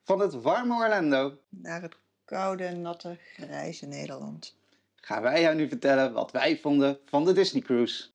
Van het warme Orlando Naar het koude, natte, grijze Nederland. gaan wij jou nu vertellen wat wij vonden van de Disney Cruise.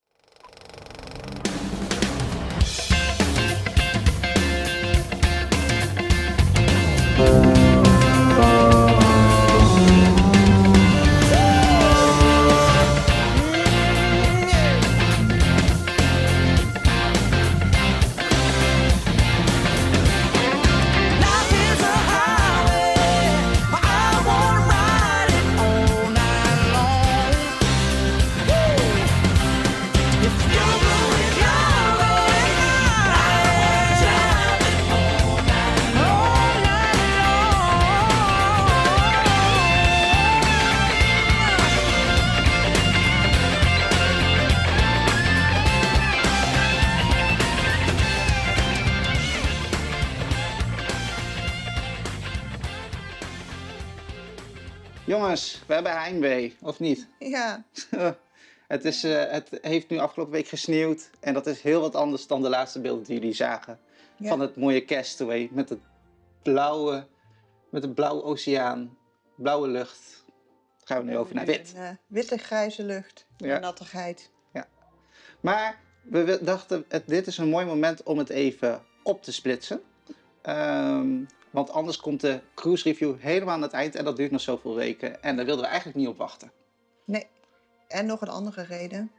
Jongens, we hebben heimwee, of niet? Ja, Het heeft nu afgelopen week gesneeuwd en dat is heel wat anders dan de laatste beelden die jullie zagen. Ja. Van het mooie Castaway met de blauwe oceaan, blauwe lucht. Daar gaan we nu over naar wit. Een, witte, grijze lucht. Ja. En nattigheid. Maar we dachten, dit is een mooi moment om het even op te splitsen. Want anders komt de cruise review helemaal aan het eind en dat duurt nog zoveel weken. En daar wilden we eigenlijk niet op wachten. Nee. En nog een andere reden.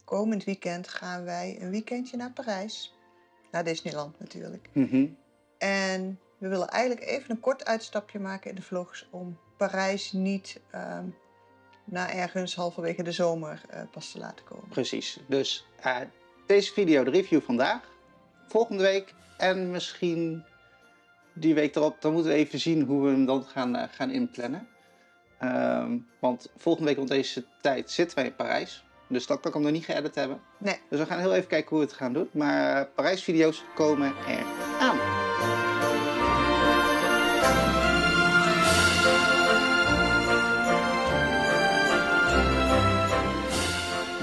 Komend weekend gaan wij een weekendje naar Parijs. Naar Disneyland natuurlijk. En we willen eigenlijk even een kort uitstapje maken in de vlogs om Parijs niet na ergens halverwege de zomer pas te laten komen. Precies. Dus deze video, de review vandaag, volgende week en misschien die week erop. Dan moeten we even zien hoe we hem dan gaan inplannen. Want volgende week rond deze tijd zitten wij in Parijs. Dus dan kan ik hem nog niet geëdit hebben. Nee. Dus we gaan heel even kijken hoe we het gaan doen. Maar Parijs video's komen er aan.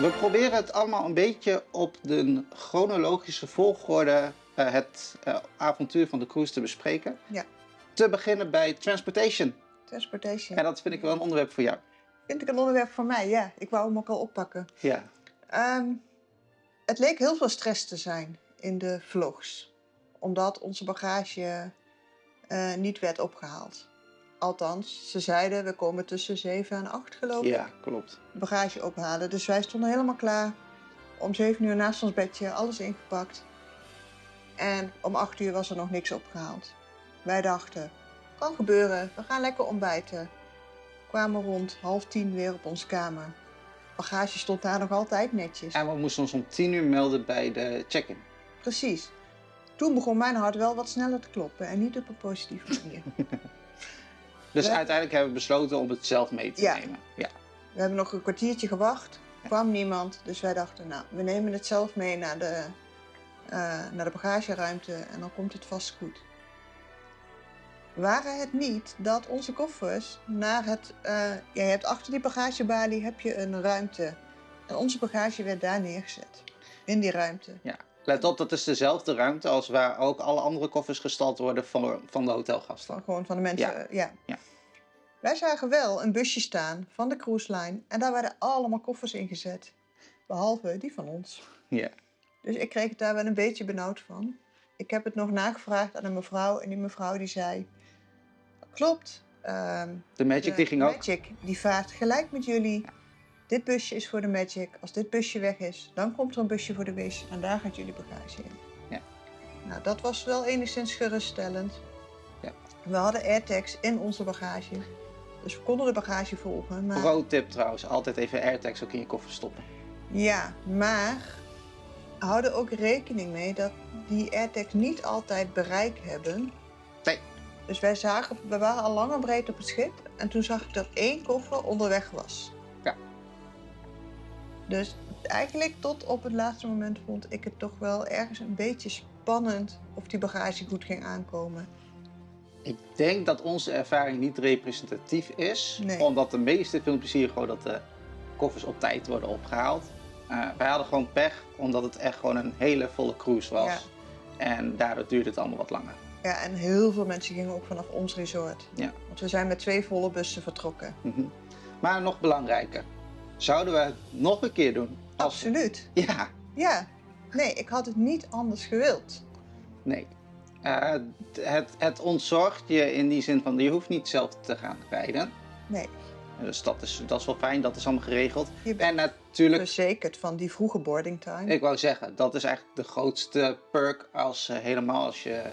We proberen het allemaal een beetje op de chronologische volgorde het avontuur van de cruise te bespreken. Ja. Te beginnen bij transportation. Transportation. En dat vind ik wel een onderwerp voor jou. Vind ik een onderwerp voor mij, ja. Ik wou hem ook al oppakken. Ja. Het leek heel veel stress te zijn in de vlogs. Omdat onze bagage niet werd opgehaald. Althans, ze zeiden we komen tussen 7 en 8 geloof ik. Ja, klopt. Bagage ophalen. Dus wij stonden helemaal klaar. Om 7 uur naast ons bedje, alles ingepakt. En om 8 uur was er nog niks opgehaald. Wij dachten, kan gebeuren, we gaan lekker ontbijten. Kwamen rond 9:30 weer op onze kamer. Bagage stond daar nog altijd netjes. En we moesten ons om 10 uur melden bij de check-in. Precies. Toen begon mijn hart wel wat sneller te kloppen en niet op een positieve manier. Dus Ja. uiteindelijk hebben we besloten om het zelf mee te Ja. nemen. Ja. We hebben nog een kwartiertje gewacht, kwam niemand. Dus wij dachten, nou, we nemen het zelf mee naar de bagageruimte en dan komt het vast goed. Waren het niet dat onze koffers naar het... je hebt achter die bagagebalie heb je een ruimte. En onze bagage werd daar neergezet. In die ruimte. Ja. Let op, dat is dezelfde ruimte als waar ook alle andere koffers gestald worden van de hotelgasten. Gewoon van de mensen, ja. Ja. Wij zagen wel een busje staan van de cruise line. En daar werden allemaal koffers in gezet. Behalve die van ons. Ja. Dus ik kreeg het daar wel een beetje benauwd van. Ik heb het nog nagevraagd aan een mevrouw. En die mevrouw die zei... Klopt. De Magic die ging ook. Magic die vaart gelijk met jullie. Ja. Dit busje is voor de Magic. Als dit busje weg is, dan komt er een busje voor de Wish. En daar gaat jullie bagage in. Ja. Nou, dat was wel enigszins geruststellend. Ja. We hadden AirTags in onze bagage. Dus we konden de bagage volgen. Maar... Pro tip trouwens, altijd even AirTags ook in je koffer stoppen. Ja, maar hou er ook rekening mee dat die AirTags niet altijd bereik hebben. Nee. Dus we waren al lang en breed op het schip en toen zag ik dat 1 koffer onderweg was. Ja. Dus eigenlijk tot op het laatste moment vond ik het toch wel ergens een beetje spannend of die bagage goed ging aankomen. Ik denk dat onze ervaring niet representatief is, Nee. omdat de meeste filmpjes zie je gewoon dat de koffers op tijd worden opgehaald. Wij hadden gewoon pech, omdat het echt gewoon een hele volle cruise was. Ja. En daardoor duurde het allemaal wat langer. Ja, en heel veel mensen gingen ook vanaf ons resort. Ja. Want we zijn met 2 volle bussen vertrokken. Maar nog belangrijker, zouden we het nog een keer doen? Absoluut. Ja. Ja. Nee, ik had het niet anders gewild. Nee. Het ontzorgt je in die zin van, je hoeft niet zelf te gaan rijden. Nee. Dus dat is wel fijn, dat is allemaal geregeld. Je bent en natuurlijk verzekerd van die vroege boarding time. Ik wou zeggen, dat is eigenlijk de grootste perk helemaal als je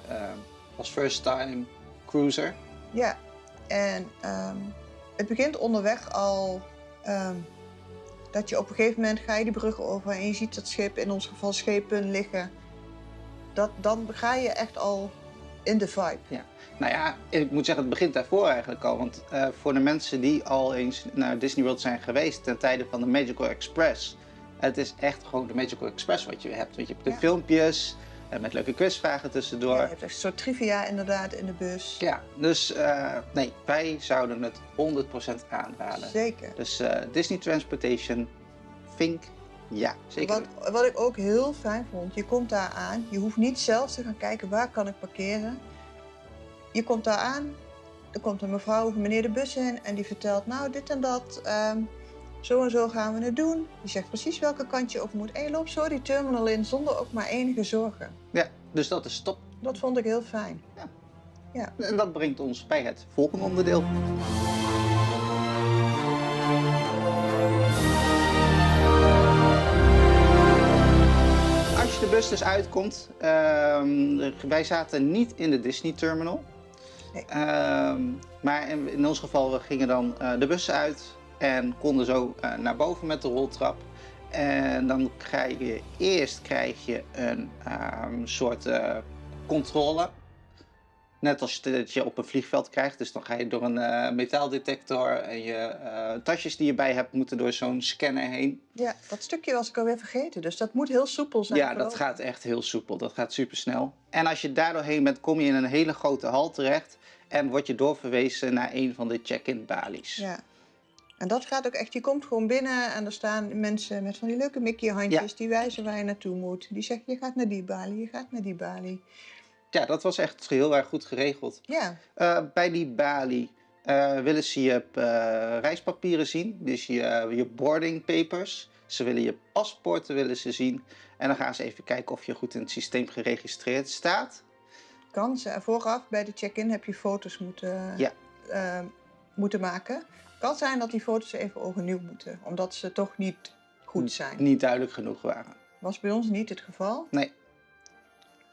als first time cruiser. Ja, en het begint onderweg al dat je op een gegeven moment ga je die brug over en je ziet dat schip, in ons geval schepen, liggen. Dan ga je echt al in de vibe. Ja. Nou ja, ik moet zeggen, het begint daarvoor eigenlijk al. Want voor de mensen die al eens naar Disney World zijn geweest ten tijde van de Magical Express. Het is echt gewoon de Magical Express wat je hebt. Want je hebt de filmpjes met leuke quizvragen tussendoor. Ja, je hebt echt een soort trivia inderdaad in de bus. Ja, dus nee, wij zouden het 100% aanraden. Zeker. Dus Disney Transportation, Vink, ja, zeker. Wat ik ook heel fijn vond, je komt daar aan. Je hoeft niet zelf te gaan kijken waar kan ik parkeren. Je komt daar aan, er komt een mevrouw of meneer de bus in en die vertelt nou dit en dat. Zo en zo gaan we het doen. Die zegt precies welke kant je op moet. En je loopt zo die terminal in zonder ook maar enige zorgen. Ja, dus dat is top. Dat vond ik heel fijn. Ja. En dat brengt ons bij het volgende onderdeel. Als je de bus dus uitkomt, wij zaten niet in de Disney Terminal. Nee. Maar in ons geval, we gingen dan de bus uit en konden zo naar boven met de roltrap. En dan krijg je een soort controle. Net als dat je op een vliegveld krijgt. Dus dan ga je door een metaaldetector en je tasjes die je bij hebt moeten door zo'n scanner heen. Ja, dat stukje was ik alweer vergeten. Dus dat moet heel soepel zijn. Ja, dat gaat echt heel soepel. Dat gaat super snel. En als je daar doorheen bent, kom je in een hele grote hal terecht. En word je doorverwezen naar een van de check-in balies. Ja. En dat gaat ook echt, je komt gewoon binnen en er staan mensen met van die leuke Mickey-handjes. Ja. Die wijzen waar je naartoe moet. Die zeggen, je gaat naar die balie, je gaat naar die balie. Ja, dat was echt heel erg goed geregeld. Ja. Bij die balie willen ze je reispapieren zien. Dus je boarding papers. Ze willen je paspoorten willen ze zien. En dan gaan ze even kijken of je goed in het systeem geregistreerd staat. Kan ze. Vooraf bij de check-in heb je foto's moeten maken. Kan zijn dat die foto's even overnieuw moeten. Omdat ze toch niet goed zijn. Niet duidelijk genoeg waren. Was bij ons niet het geval. Nee.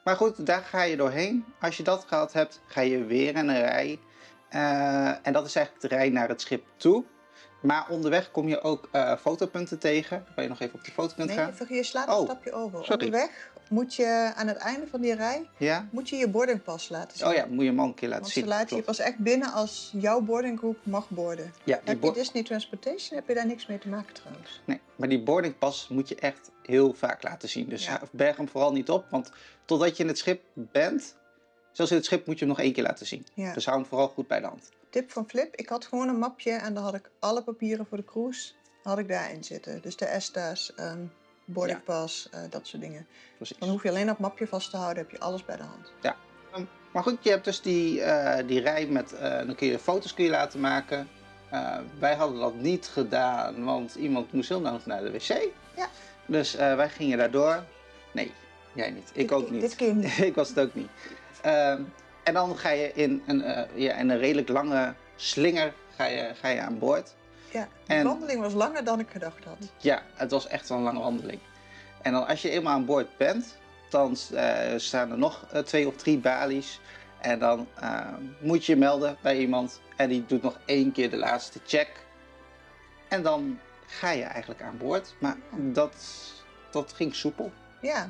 Maar goed, daar ga je doorheen. Als je dat gehad hebt, ga je weer in een rij. En dat is eigenlijk de rij naar het schip toe. Maar onderweg kom je ook fotopunten tegen. Kan je nog even op die fotopunt gaan? Nee, je slaat een stapje over. Sorry. Onderweg moet je aan het einde van die rij moet je je boardingpas laten zien. Oh ja, moet je hem al een keer laten zien. Want ze laten je pas echt binnen als jouw boardinggroep mag boorden. Ja, heb je Disney Transportation, heb je daar niks mee te maken trouwens. Nee, maar die boardingpas moet je echt heel vaak laten zien. Dus berg hem vooral niet op, want totdat je in het schip bent, zelfs in het schip moet je hem nog 1 keer laten zien. Ja. Dus hou hem vooral goed bij de hand. Tip van Flip, ik had gewoon een mapje en daar had ik alle papieren voor de cruise daarin zitten. Dus de ESTA's, boardingpas, dat soort dingen. Precies. Dan hoef je alleen dat mapje vast te houden, heb je alles bij de hand. Ja, maar goed, je hebt dus die rij met, dan kun je foto's laten maken. Wij hadden dat niet gedaan, want iemand moest heel nodig naar de wc. Ja. Dus wij gingen daardoor. Nee, jij niet. Ik ook niet. Dit keer niet. Ik was het ook niet. En dan ga je in een redelijk lange slinger ga je aan boord. Ja, de wandeling was langer dan ik gedacht had. Ja, het was echt wel een lange wandeling. En dan als je eenmaal aan boord bent, dan staan er nog 2 of 3 balies. En dan moet je je melden bij iemand. En die doet nog 1 keer de laatste check. En dan ga je eigenlijk aan boord. Maar dat ging soepel. Ja,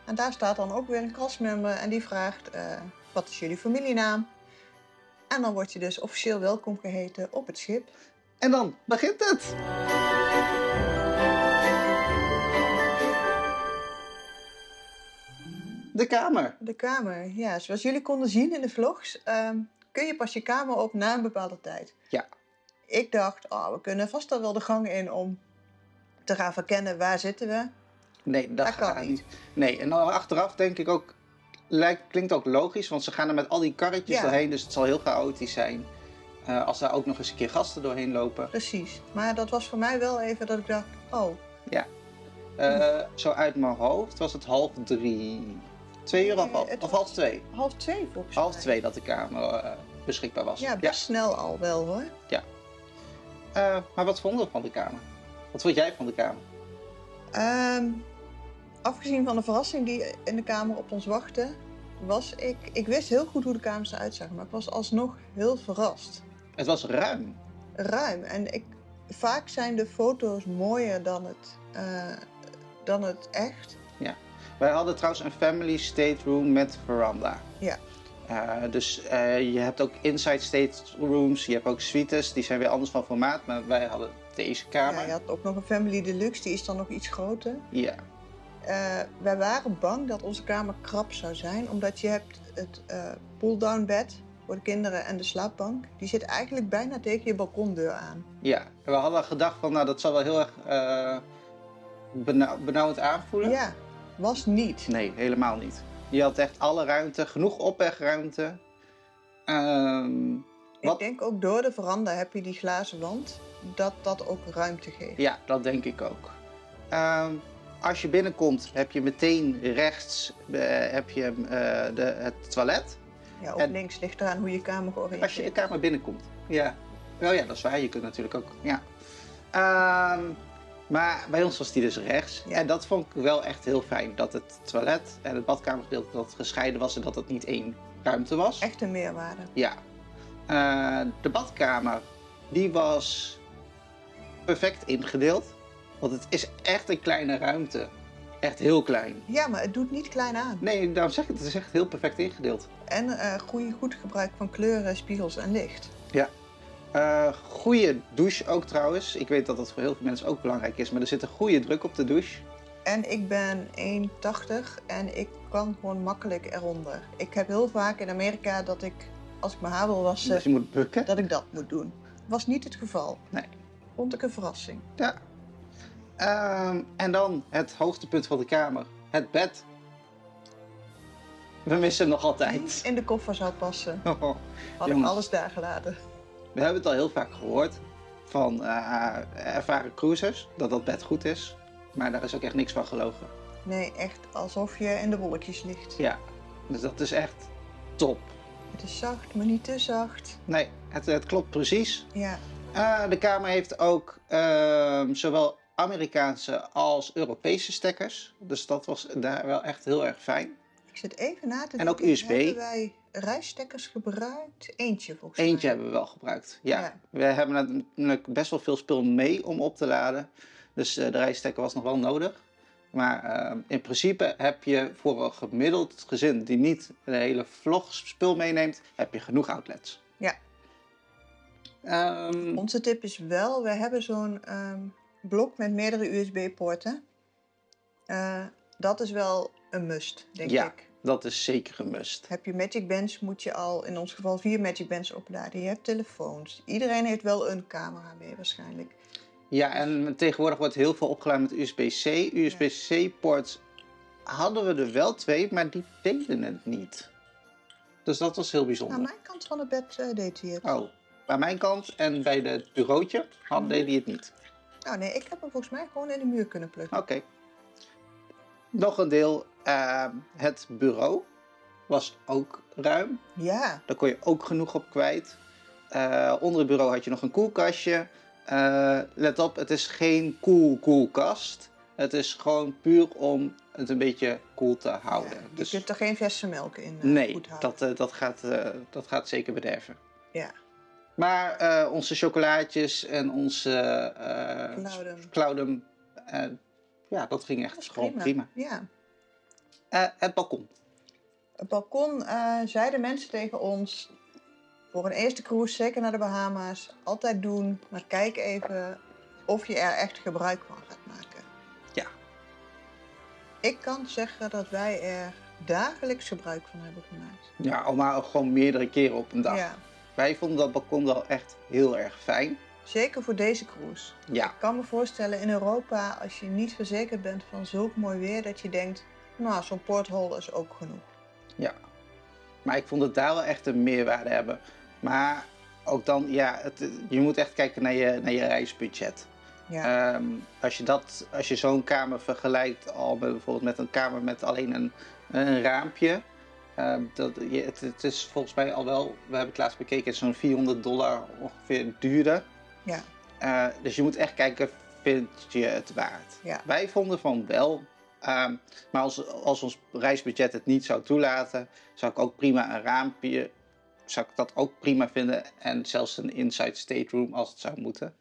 en daar staat dan ook weer een castmember en die vraagt, wat is jullie familienaam? En dan word je dus officieel welkom geheten op het schip. En dan begint het! De kamer. De kamer, ja. Zoals jullie konden zien in de vlogs, kun je pas je kamer op na een bepaalde tijd. Ja. Ik dacht, we kunnen vast al wel de gang in om te gaan verkennen waar zitten we. Nee, dat gaat niet. Nee, en dan achteraf denk ik ook, klinkt ook logisch, want ze gaan er met al die karretjes Ja. doorheen, dus het zal heel chaotisch zijn. Als daar ook nog eens een keer gasten doorheen lopen. Precies. Maar dat was voor mij wel even dat ik dacht, oh. Ja. Zo uit mijn hoofd was het 2:30. 2 uur of half 2? 1:30 volgens mij. 1:30 dat de kamer beschikbaar was. Ja, best snel al wel hoor. Maar wat vonden we van de kamer? Wat vond jij van de kamer? Afgezien van de verrassing die in de kamer op ons wachtte, ik wist heel goed hoe de kamers eruit zagen, maar ik was alsnog heel verrast. Het was ruim. Ruim. En vaak zijn de foto's mooier dan het echt. Wij hadden trouwens een family stateroom met veranda. Ja. Dus je hebt ook inside staterooms, je hebt ook suites, die zijn weer anders van formaat, maar wij hadden deze kamer. Ja, je had ook nog een family deluxe, die is dan nog iets groter. Ja. Wij waren bang dat onze kamer krap zou zijn, omdat je hebt het pull-down bed voor de kinderen en de slaapbank. Die zit eigenlijk bijna tegen je balkondeur aan. Ja, we hadden gedacht van, nou dat zal wel heel erg benauwend aanvoelen. Ja, was niet. Nee, helemaal niet. Je had echt alle ruimte, genoeg opwegruimte. Ik denk ook door de veranda heb je die glazen wand, dat ook ruimte geeft. Ja, dat denk ik ook. Als je binnenkomt heb je meteen rechts het toilet. Ja, ook En- links ligt eraan hoe je kamer georiënteerd Als je de kamer binnenkomt. Ja. Oh ja, dat is waar. Je kunt natuurlijk ook. Ja. Maar bij ons was die dus rechts. Ja. En dat vond ik wel echt heel fijn. Dat het toilet en het badkamergedeelte dat het gescheiden was en dat het niet één ruimte was. Echt een meerwaarde. Ja. De badkamer, die was perfect ingedeeld. Want het is echt een kleine ruimte. Echt heel klein. Ja, maar het doet niet klein aan. Nee, daarom zeg ik het is echt heel perfect ingedeeld. En goed gebruik van kleuren, spiegels en licht. Ja. Goede douche ook trouwens. Ik weet dat dat voor heel veel mensen ook belangrijk is. Maar er zit een goede druk op de douche. En ik ben 1,80 en ik kan gewoon makkelijk eronder. Ik heb heel vaak in Amerika dat ik, als ik mijn haar wil wassen, Dus je moet bukken. dat ik dat moet doen. Was niet het geval. Nee. Vond ik een verrassing. Ja. En dan het hoogtepunt van de kamer. Het bed. We missen hem nog altijd. In de koffer zou passen. Had ik Jongens. alles daar gelaten. We hebben het al heel vaak gehoord van ervaren cruisers. Dat dat bed goed is. Maar daar is ook echt niks van gelogen. Nee, echt alsof je in de wolkjes ligt. Ja. Dus dat is echt top. Het is zacht, maar niet te zacht. Nee, het klopt precies. Ja. De kamer heeft ook zowel Amerikaanse als Europese stekkers. Dus dat was daar wel echt heel erg fijn. Ik zit even na te En ook denken, USB. Hebben wij reisstekkers gebruikt? Eentje volgens mij. Eentje hebben we wel gebruikt. Ja. Ja. We hebben natuurlijk best wel veel spul mee om op te laden. Dus de reisstekker was nog wel nodig. Maar in principe heb je voor een gemiddeld gezin die niet een hele vlog spul meeneemt, heb je genoeg outlets. Ja. Onze tip is wel, we hebben zo'n blok met meerdere USB-poorten. Dat is wel een must, denk Ja. ik. Dat is zeker een must. Heb je Magic Bands, moet je al in ons geval 4 Magic Bands opladen. Je hebt telefoons. Iedereen heeft wel een camera mee waarschijnlijk. Ja, en tegenwoordig wordt heel veel opgeladen met USB-C. USB-C-ports hadden we er wel 2, maar die deden het niet. Dus dat was heel bijzonder. Aan mijn kant van het bed deed hij het. Oh, bij mijn kant en bij het bureautje deed hij het niet. Nou nee, ik heb hem volgens mij gewoon in de muur kunnen pluggen. Oké. Nog een deel, het bureau was ook ruim. Ja, Daar kon je ook genoeg op kwijt. Onder het bureau had je nog een koelkastje. Let op, het is geen koelkast. Het is gewoon puur om het een beetje koel te houden. ja, je Dus kunt er geen verse melk in nee, goed houden. dat gaat zeker bederven. Ja, Maar onze chocolaatjes en onze Cloudum, ja, dat ging echt dat is gewoon prima. Ja. Het balkon. Het balkon zeiden mensen tegen ons, voor een eerste cruise, zeker naar de Bahama's, altijd doen, maar kijk even of je er echt gebruik van gaat maken. Ja. Ik kan zeggen dat wij er dagelijks gebruik van hebben gemaakt. Ja, al maar gewoon meerdere keren op een dag. Ja, Wij vonden dat balkon wel echt heel erg fijn. zeker voor deze cruise. Ja, Ik kan me voorstellen in Europa, als je niet verzekerd bent van zulk mooi weer, dat je denkt, nou, zo'n porthole is ook genoeg. Ja. Maar ik vond het daar wel echt een meerwaarde hebben. Maar ook dan, ja, je moet echt kijken naar je reisbudget. Ja. Als je zo'n kamer vergelijkt al bijvoorbeeld met een kamer met alleen een raampje. Het is volgens mij al wel, we hebben het laatst bekeken, zo'n $400 ongeveer duurder. Ja. Dus je moet echt kijken, vind je het waard? Ja. Wij vonden van wel. Maar als ons reisbudget het niet zou toelaten, zou ik ook prima een raampje, zou ik dat ook prima vinden. En zelfs een inside stateroom als het zou moeten.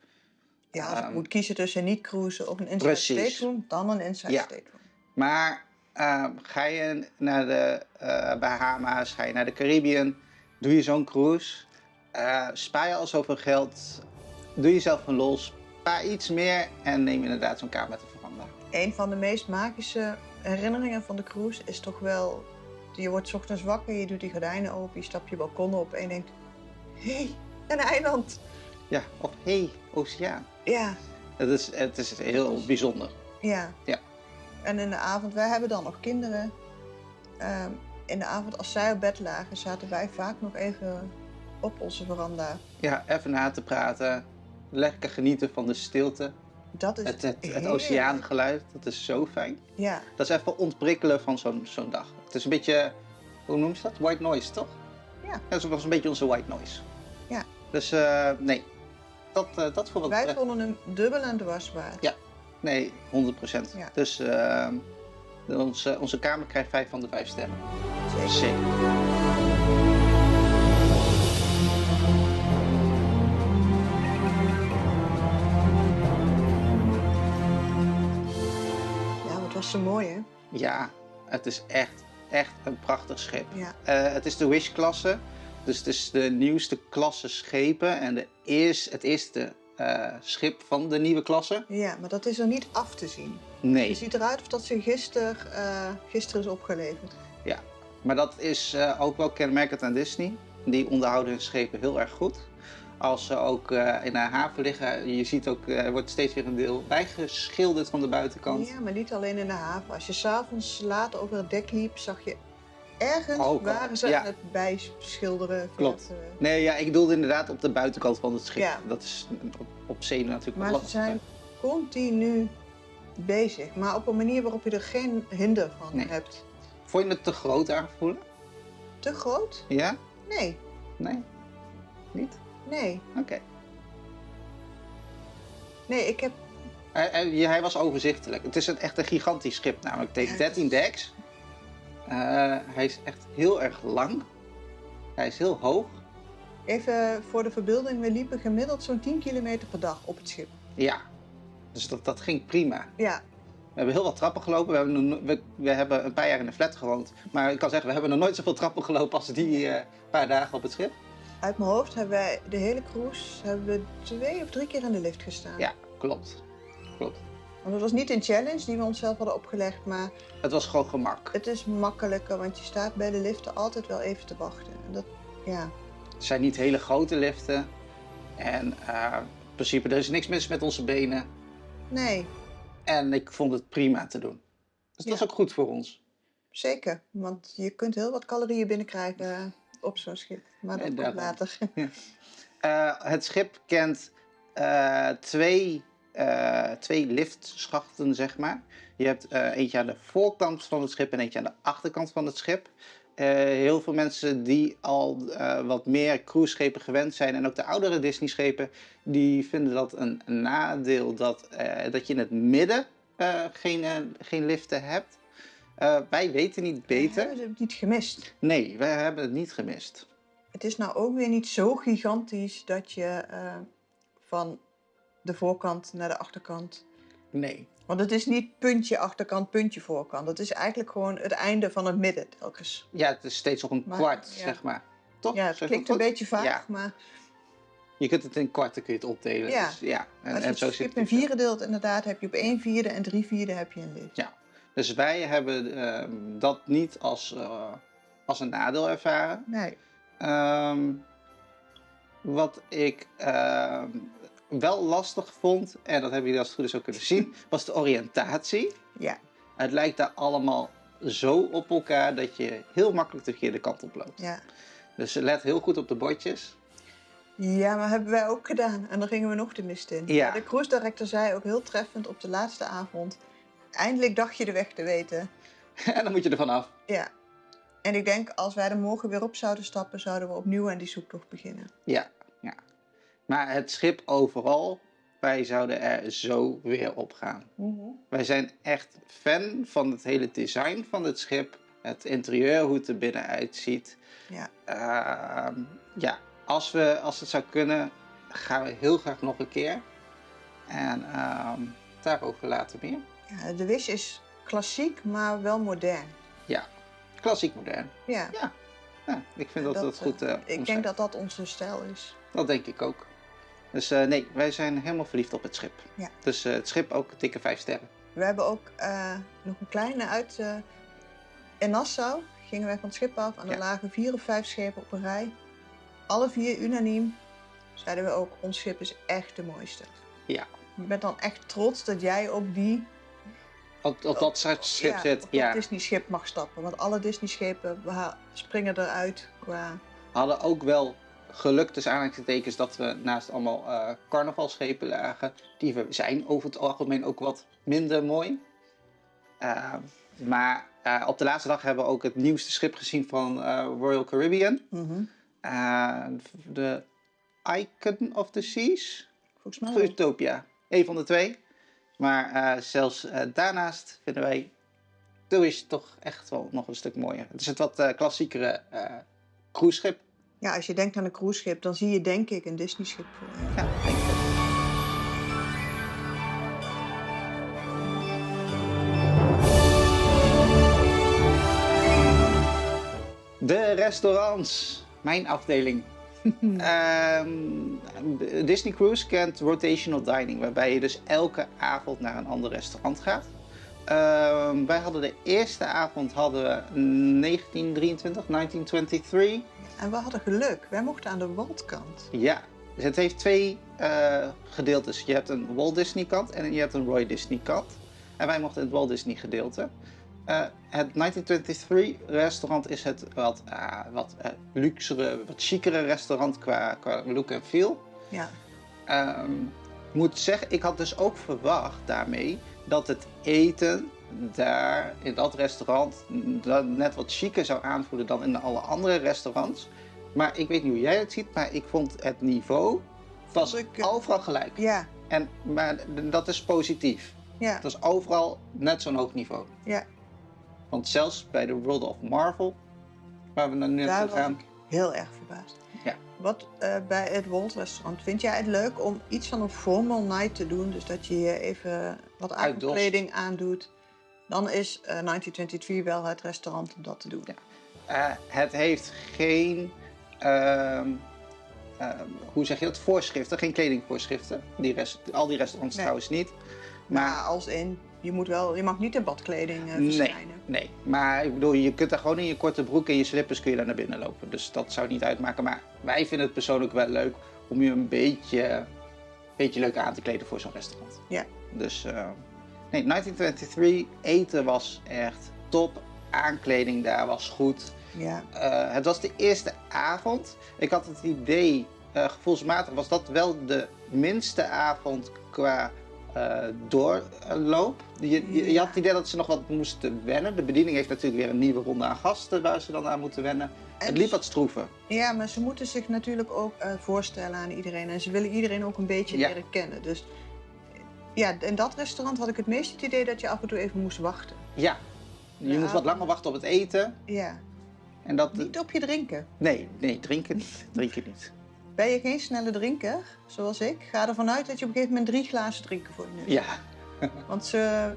Ja, als ik moet kiezen tussen niet cruisen of een inside Precies. stateroom, dan een inside stateroom. Maar ga je naar de Bahama's, ga je naar de Caribbean, doe je zo'n cruise, spaar je al zoveel geld, doe jezelf een lol, spaar iets meer en neem inderdaad zo'n kamer met een veranda. Een van de meest magische herinneringen van de cruise is toch wel, je wordt 's ochtends wakker, je doet die gordijnen open, je stapt je balkon op en je denkt, hé, een eiland. Ja, of hé, oceaan. Ja. Het is heel bijzonder. Ja. Ja. En in de avond, wij hebben dan nog kinderen. In de avond als zij op bed lagen, zaten wij vaak nog even op onze veranda. Ja, even na te praten, lekker genieten van de stilte. Dat is het oceaangeluid, dat is zo fijn. Ja. Dat is even ontprikkelen van zo'n dag. Het is een beetje, hoe noem je dat? White noise, toch? Ja. Dat was een beetje onze white noise. Ja. Dus nee, dat voor wat Wij betreft. vonden hem dubbel en dwars waard. Ja, nee, 100%. Ja. Dus onze kamer krijgt 5 van de 5 sterren. Zeker. Zeker. Ja, wat was zo mooi, hè? Ja, het is echt een prachtig schip. Ja. Het is de Wish-klasse, dus het is de nieuwste klasse schepen en het eerste schip van de nieuwe klasse. Ja, maar dat is er niet af te zien. Nee. Je ziet eruit of dat ze gisteren is opgeleverd. Ja, maar dat is ook wel kenmerkend aan Disney. Die onderhouden hun schepen heel erg goed. Als ze ook in de haven liggen, je ziet ook, er wordt steeds weer een deel bijgeschilderd van de buitenkant. Ja, maar niet alleen in de haven. Als je s'avonds laat over het dek liep, zag je ergens waren ze aan het bijschilderen. Klopt. Nee, ja, ik bedoelde inderdaad op de buitenkant van het schip. Ja. Dat is op zee natuurlijk Maar wat ze zijn continu bezig, maar op een manier waarop je er geen hinder van hebt. Vond je het te groot aanvoelen? Te groot? Ja? Nee. Nee? Niet? Nee. Oké. Nee, ik heb... Hij was overzichtelijk. Het is echt een gigantisch schip namelijk. Het heeft 13 decks. Hij is echt heel erg lang. Hij is heel hoog. Even voor de verbeelding, we liepen gemiddeld zo'n 10 kilometer per dag op het schip. Ja, dus dat ging prima. Ja. We hebben heel wat trappen gelopen. We hebben een paar jaar in de flat gewoond. Maar ik kan zeggen, we hebben nog nooit zoveel trappen gelopen als die paar dagen op het schip. Uit mijn hoofd hebben wij de hele cruise 2 of 3 keer in de lift gestaan. Ja, klopt. Klopt. Want het was niet een challenge die we onszelf hadden opgelegd, maar... Het was gewoon gemak. Het is makkelijker, want je staat bij de liften altijd wel even te wachten. En dat, ja. Het zijn niet hele grote liften. En in principe, er is niks mis met onze benen. Nee. En ik vond het prima te doen. Dus dat is ook goed voor ons. Zeker, want je kunt heel wat calorieën binnenkrijgen op zo'n schip. Maar dat komt later. Ja. Het schip kent 2 liftschachten, zeg maar. Je hebt eentje aan de voorkant van het schip en eentje aan de achterkant van het schip. Heel veel mensen die al wat meer cruiseschepen gewend zijn en ook de oudere Disney-schepen, die vinden dat een nadeel dat je in het midden geen liften hebt. Wij weten niet beter. We hebben het niet gemist. Nee, wij hebben het niet gemist. Het is nou ook weer niet zo gigantisch dat je van de voorkant naar de achterkant... Nee. Want het is niet puntje achterkant, puntje voorkant. Het is eigenlijk gewoon het einde van het midden telkens. Ja, het is steeds nog een kwart, zeg maar. Toch? Ja, het klinkt een beetje vaag, maar... Je kunt het in kwarten opdelen. Ja. Dus, ja. Als je het schip in 4 deelt, inderdaad, heb je op 1/4 en 3/4 heb je een lift. Ja. Dus wij hebben dat niet als een nadeel ervaren. Nee. Wat ik wel lastig vond, en dat hebben jullie als het goed is ook kunnen zien, was de oriëntatie. Ja. Het lijkt daar allemaal zo op elkaar dat je heel makkelijk de verkeerde kant op loopt. Ja. Dus let heel goed op de bordjes. Ja, maar hebben wij ook gedaan. En dan gingen we nog de mist in. Ja. De cruise director zei ook heel treffend op de laatste avond... Eindelijk dacht je de weg te weten. En dan moet je er vanaf. Ja. En ik denk, als wij er morgen weer op zouden stappen... zouden we opnieuw aan die zoektocht beginnen. Ja. Maar het schip overal, wij zouden er zo weer op gaan. Wij zijn echt fan van het hele design van het schip. Het interieur, hoe het er binnenuit ziet. Ja. Als het zou kunnen, gaan we heel graag nog een keer. En daarover later meer. Ja, de Wish is klassiek, maar wel modern. Ja, klassiek modern. Ja. Ja, ik vind dat het goed ik denk dat dat onze stijl is. Dat denk ik ook. Dus nee, wij zijn helemaal verliefd op het schip. Ja. Dus het schip ook dikke 5 sterren. We hebben ook nog een kleine uit... in Nassau gingen wij van het schip af en er lagen 4 of 5 schepen op een rij. Alle 4 unaniem zeiden we ook, ons schip is echt de mooiste. Ja. Je bent dan echt trots dat jij op die... Op dat soort schip zit. Op dat Disney-schip mag stappen. Want alle Disney-schepen springen eruit qua... We hadden ook wel geluk tussen aanhalingstekens dat we naast allemaal carnavalschepen lagen. Die zijn over het algemeen ook wat minder mooi. Maar op de laatste dag hebben we ook het nieuwste schip gezien van Royal Caribbean. De Icon of the Seas. Volgens mij wel. Utopia. Eén van de twee. Maar zelfs daarnaast vinden wij de Wish toch echt wel nog een stuk mooier. Het is het wat klassiekere cruiseschip. Ja, als je denkt aan een cruiseschip, dan zie je denk ik een Disney-schip voor je. Ja, denk ik ook. De restaurants. Mijn afdeling. Disney Cruise kent rotational dining, waarbij je dus elke avond naar een ander restaurant gaat. Wij hadden de eerste avond 1923. En we hadden geluk. Wij mochten aan de Waltkant. Ja, dus het heeft 2 gedeeltes. Je hebt een Walt Disney kant en je hebt een Roy Disney kant. En wij mochten het Walt Disney gedeelte. Het 1923 restaurant is het wat luxere, wat chicere restaurant qua look en feel. Ja. Moet zeggen, ik had dus ook verwacht daarmee dat het eten daar in dat restaurant net wat chiquer zou aanvoelen dan in alle andere restaurants. Maar ik weet niet hoe jij het ziet, maar ik vond het niveau was overal gelijk. Ja. Maar dat is positief. Ja. Het was overal net zo'n hoog niveau. Ja. Want zelfs bij de World of Marvel, waar we naar nu naartoe gaan... Daar was ik heel erg verbaasd. Ja. Wat bij het Walt restaurant, vind jij het leuk om iets van een formal night te doen? Dus dat je hier even wat avondkleding aandoet. Dan is 1923 wel het restaurant om dat te doen. Ja. Het heeft geen, hoe zeg je dat, voorschriften, geen kledingvoorschriften. Al die restaurants trouwens niet. Maar als in, je mag niet in badkleding verschijnen. Nee, maar ik bedoel, je kunt daar gewoon in je korte broek en je slippers kun je daar naar binnen lopen. Dus dat zou niet uitmaken. Maar wij vinden het persoonlijk wel leuk om je een beetje leuk aan te kleden voor zo'n restaurant. Ja. Dus 1923 eten was echt top. Aankleding daar was goed. Ja. Het was de eerste avond. Ik had het idee, gevoelsmatig was dat wel de minste avond qua doorloop. Je had het idee dat ze nog wat moesten wennen. De bediening heeft natuurlijk weer een nieuwe ronde aan gasten waar ze dan aan moeten wennen. Het liep wat stroeven. Ja, maar ze moeten zich natuurlijk ook voorstellen aan iedereen. En ze willen iedereen ook een beetje leren kennen. Dus ja, in dat restaurant had ik het meest het idee dat je af en toe even moest wachten. Ja, je moest wat langer wachten op het eten. Ja. En dat... Niet op je drinken. Nee, drinken niet. Ben je geen snelle drinker, zoals ik? Ga ervan uit dat je op een gegeven moment 3 glazen drinken voor je neus. Ja. Want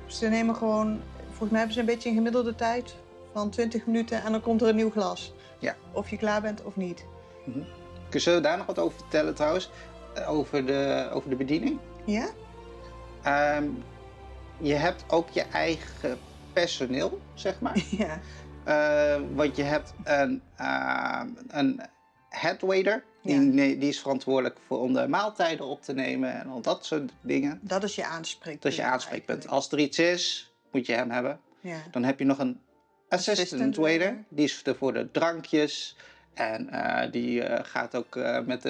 ze nemen gewoon, volgens mij hebben ze een beetje een gemiddelde tijd van 20 minuten en dan komt er een nieuw glas. Ja. Of je klaar bent of niet. Zullen we daar nog wat over vertellen trouwens? Over de bediening? Ja? Je hebt ook je eigen personeel, zeg maar. Ja. Want je hebt een headwaiter. Die is verantwoordelijk om de maaltijden op te nemen en al dat soort dingen. Dat is je aanspreekpunt. Dat is je aanspreekpunt. Als er iets is, moet je hem hebben. Ja. Dan heb je nog een assistant waiter. Die is er voor de drankjes. En die gaat ook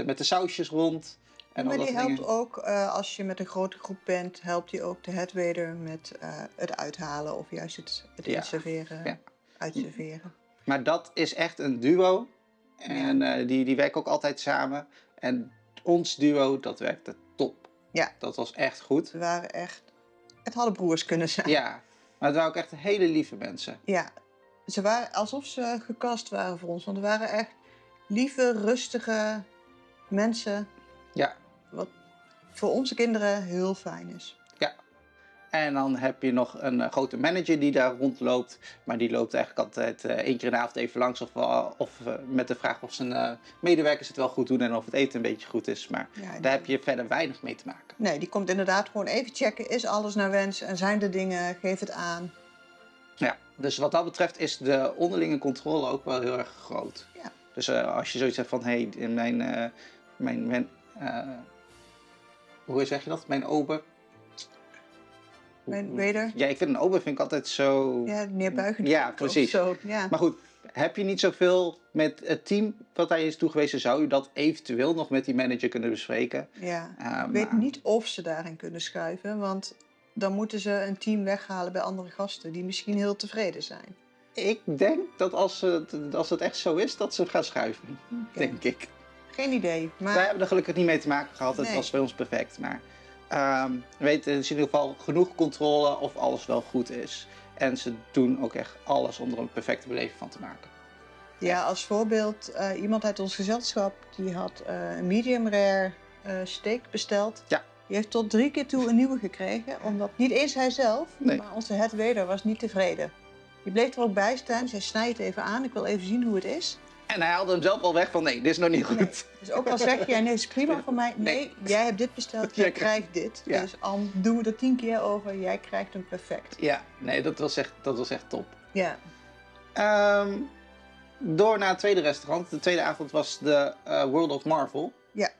met de sausjes rond. En maar al die dat helpt dingen. ook, als je met een grote groep bent, helpt hij ook de headwaiter met het uithalen of juist het inserveren, uitserveren. Maar dat is echt een duo. En die werken ook altijd samen. En ons duo, dat werkte top. Ja. Dat was echt goed. We waren echt... Het hadden broers kunnen zijn. Ja, maar het waren ook echt hele lieve mensen. Ja. Ze waren alsof ze gecast waren voor ons. Want we waren echt lieve, rustige mensen. Ja. Wat voor onze kinderen heel fijn is. Ja. En dan heb je nog een grote manager die daar rondloopt. Maar die loopt eigenlijk altijd 1 keer in de avond even langs. Of met de vraag of zijn medewerkers het wel goed doen en of het eten een beetje goed is. Maar daar heb je verder weinig mee te maken. Nee, die komt inderdaad gewoon even checken. Is alles naar wens? En zijn er dingen? Geef het aan. Ja, dus wat dat betreft is de onderlinge controle ook wel heel erg groot. Ja. Dus als je zoiets hebt van, hé, hoe zeg je dat? Mijn ober. Mijn waiter. Ja, ik vind een ober altijd zo... Ja, neerbuigend. Ja, precies. Zo, ja. Maar goed, heb je niet zoveel met het team wat hij is toegewezen, zou je dat eventueel nog met die manager kunnen bespreken? Ja, ik weet niet of ze daarin kunnen schuiven, want dan moeten ze een team weghalen bij andere gasten die misschien heel tevreden zijn. Ik denk dat als het echt zo is, dat ze gaan schuiven. Okay. Denk ik. Geen idee, maar... Wij hebben er gelukkig niet mee te maken gehad. Het Nee. was bij ons perfect. Maar we weten in ieder geval genoeg controle of alles wel goed is. En ze doen ook echt alles om er een perfecte beleving van te maken. Ja, als voorbeeld, iemand uit ons gezelschap die had een medium rare steak besteld. Ja. Die heeft tot 3 keer toe een nieuwe gekregen, omdat niet eens hij zelf, Nee. maar onze headwaiter was niet tevreden. Die bleef er ook bij staan, zei snij het even aan, ik wil even zien hoe het is. En hij haalde hem zelf al weg van nee, dit is nog niet goed. Nee. Dus ook al zeg je, nee, is prima voor mij. Nee, jij hebt dit besteld, jij krijgt dit. Ja. Dus al doen we er 10 keer over, jij krijgt hem perfect. Ja, nee, dat was echt top. Ja. Door naar het tweede restaurant. De tweede avond was de World of Marvel. Ja.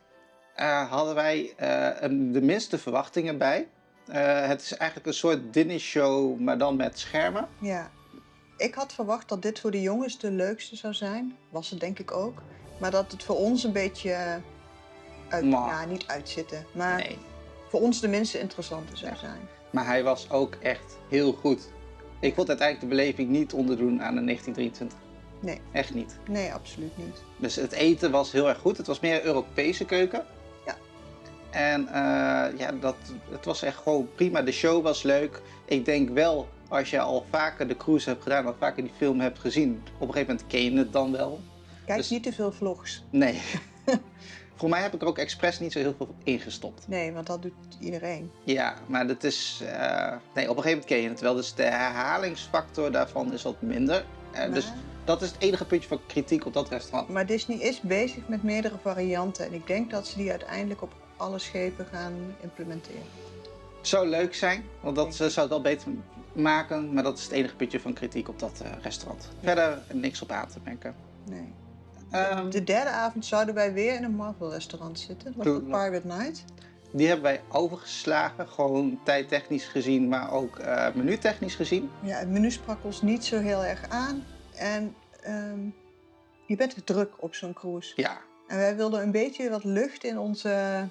Hadden wij de minste verwachtingen bij. Het is eigenlijk een soort dinnershow, maar dan met schermen. Ja. Ik had verwacht dat dit voor de jongens de leukste zou zijn. Was het denk ik ook. Maar dat het voor ons een beetje niet uitzitten. Maar Nee. voor ons de minste interessante zou zijn. Maar hij was ook echt heel goed. Ik vond uiteindelijk de beleving niet onderdoen aan een 1923. Nee. Echt niet. Nee, absoluut niet. Dus het eten was heel erg goed. Het was meer Europese keuken. Ja. En het was echt gewoon prima. De show was leuk. Ik denk wel, als je al vaker de cruise hebt gedaan, of vaker die film hebt gezien, op een gegeven moment ken je het dan wel. Kijk Dus- niet te veel vlogs. Nee. Voor mij heb ik er ook expres niet zo heel veel ingestopt. Nee, want dat doet iedereen. Ja, maar dat is... nee, op een gegeven moment ken je het wel. Dus de herhalingsfactor daarvan is wat minder. Dus dat is het enige puntje van kritiek op dat restaurant. Maar Disney is bezig met meerdere varianten. En ik denk dat ze die uiteindelijk op alle schepen gaan implementeren. Zou leuk zijn, want dat zou het wel beter maken. Maar dat is het enige puntje van kritiek op dat restaurant. Verder niks op aan te merken. Nee. Ehm, De derde avond zouden wij weer in een Marvel restaurant zitten. Dat was de Pirate Night. Die hebben wij overgeslagen. Gewoon tijdtechnisch gezien, maar ook menutechnisch gezien. Ja, het menu sprak ons niet zo heel erg aan. En je bent druk op zo'n cruise. Ja. En wij wilden een beetje wat lucht in onze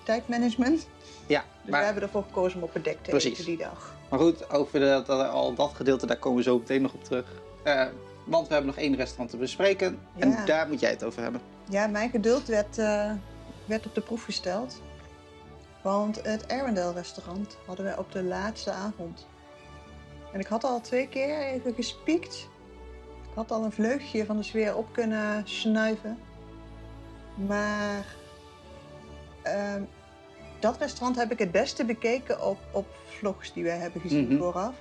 tijdmanagement. Ja, Dus wij hebben ervoor gekozen om op het dek te eten die dag. Maar goed, over dat gedeelte, daar komen we zo meteen nog op terug. Want we hebben nog 1 restaurant te bespreken. Ja. En daar moet jij het over hebben. Ja, mijn geduld werd op de proef gesteld. Want het Arendelle restaurant hadden wij op de laatste avond. En ik had al 2 keer even gespiekt. Ik had al een vleugje van de sfeer op kunnen snuiven. Maar dat restaurant heb ik het beste bekeken op vlogs die wij hebben gezien vooraf.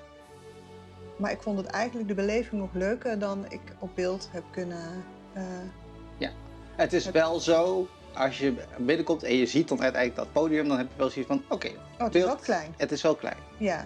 Maar ik vond het eigenlijk de beleving nog leuker dan ik op beeld heb kunnen... Ja, het is wel zo, als je binnenkomt en je ziet dan uiteindelijk dat podium, dan heb je wel zoiets van, oké, het is wel klein. Het is wel klein. Ja.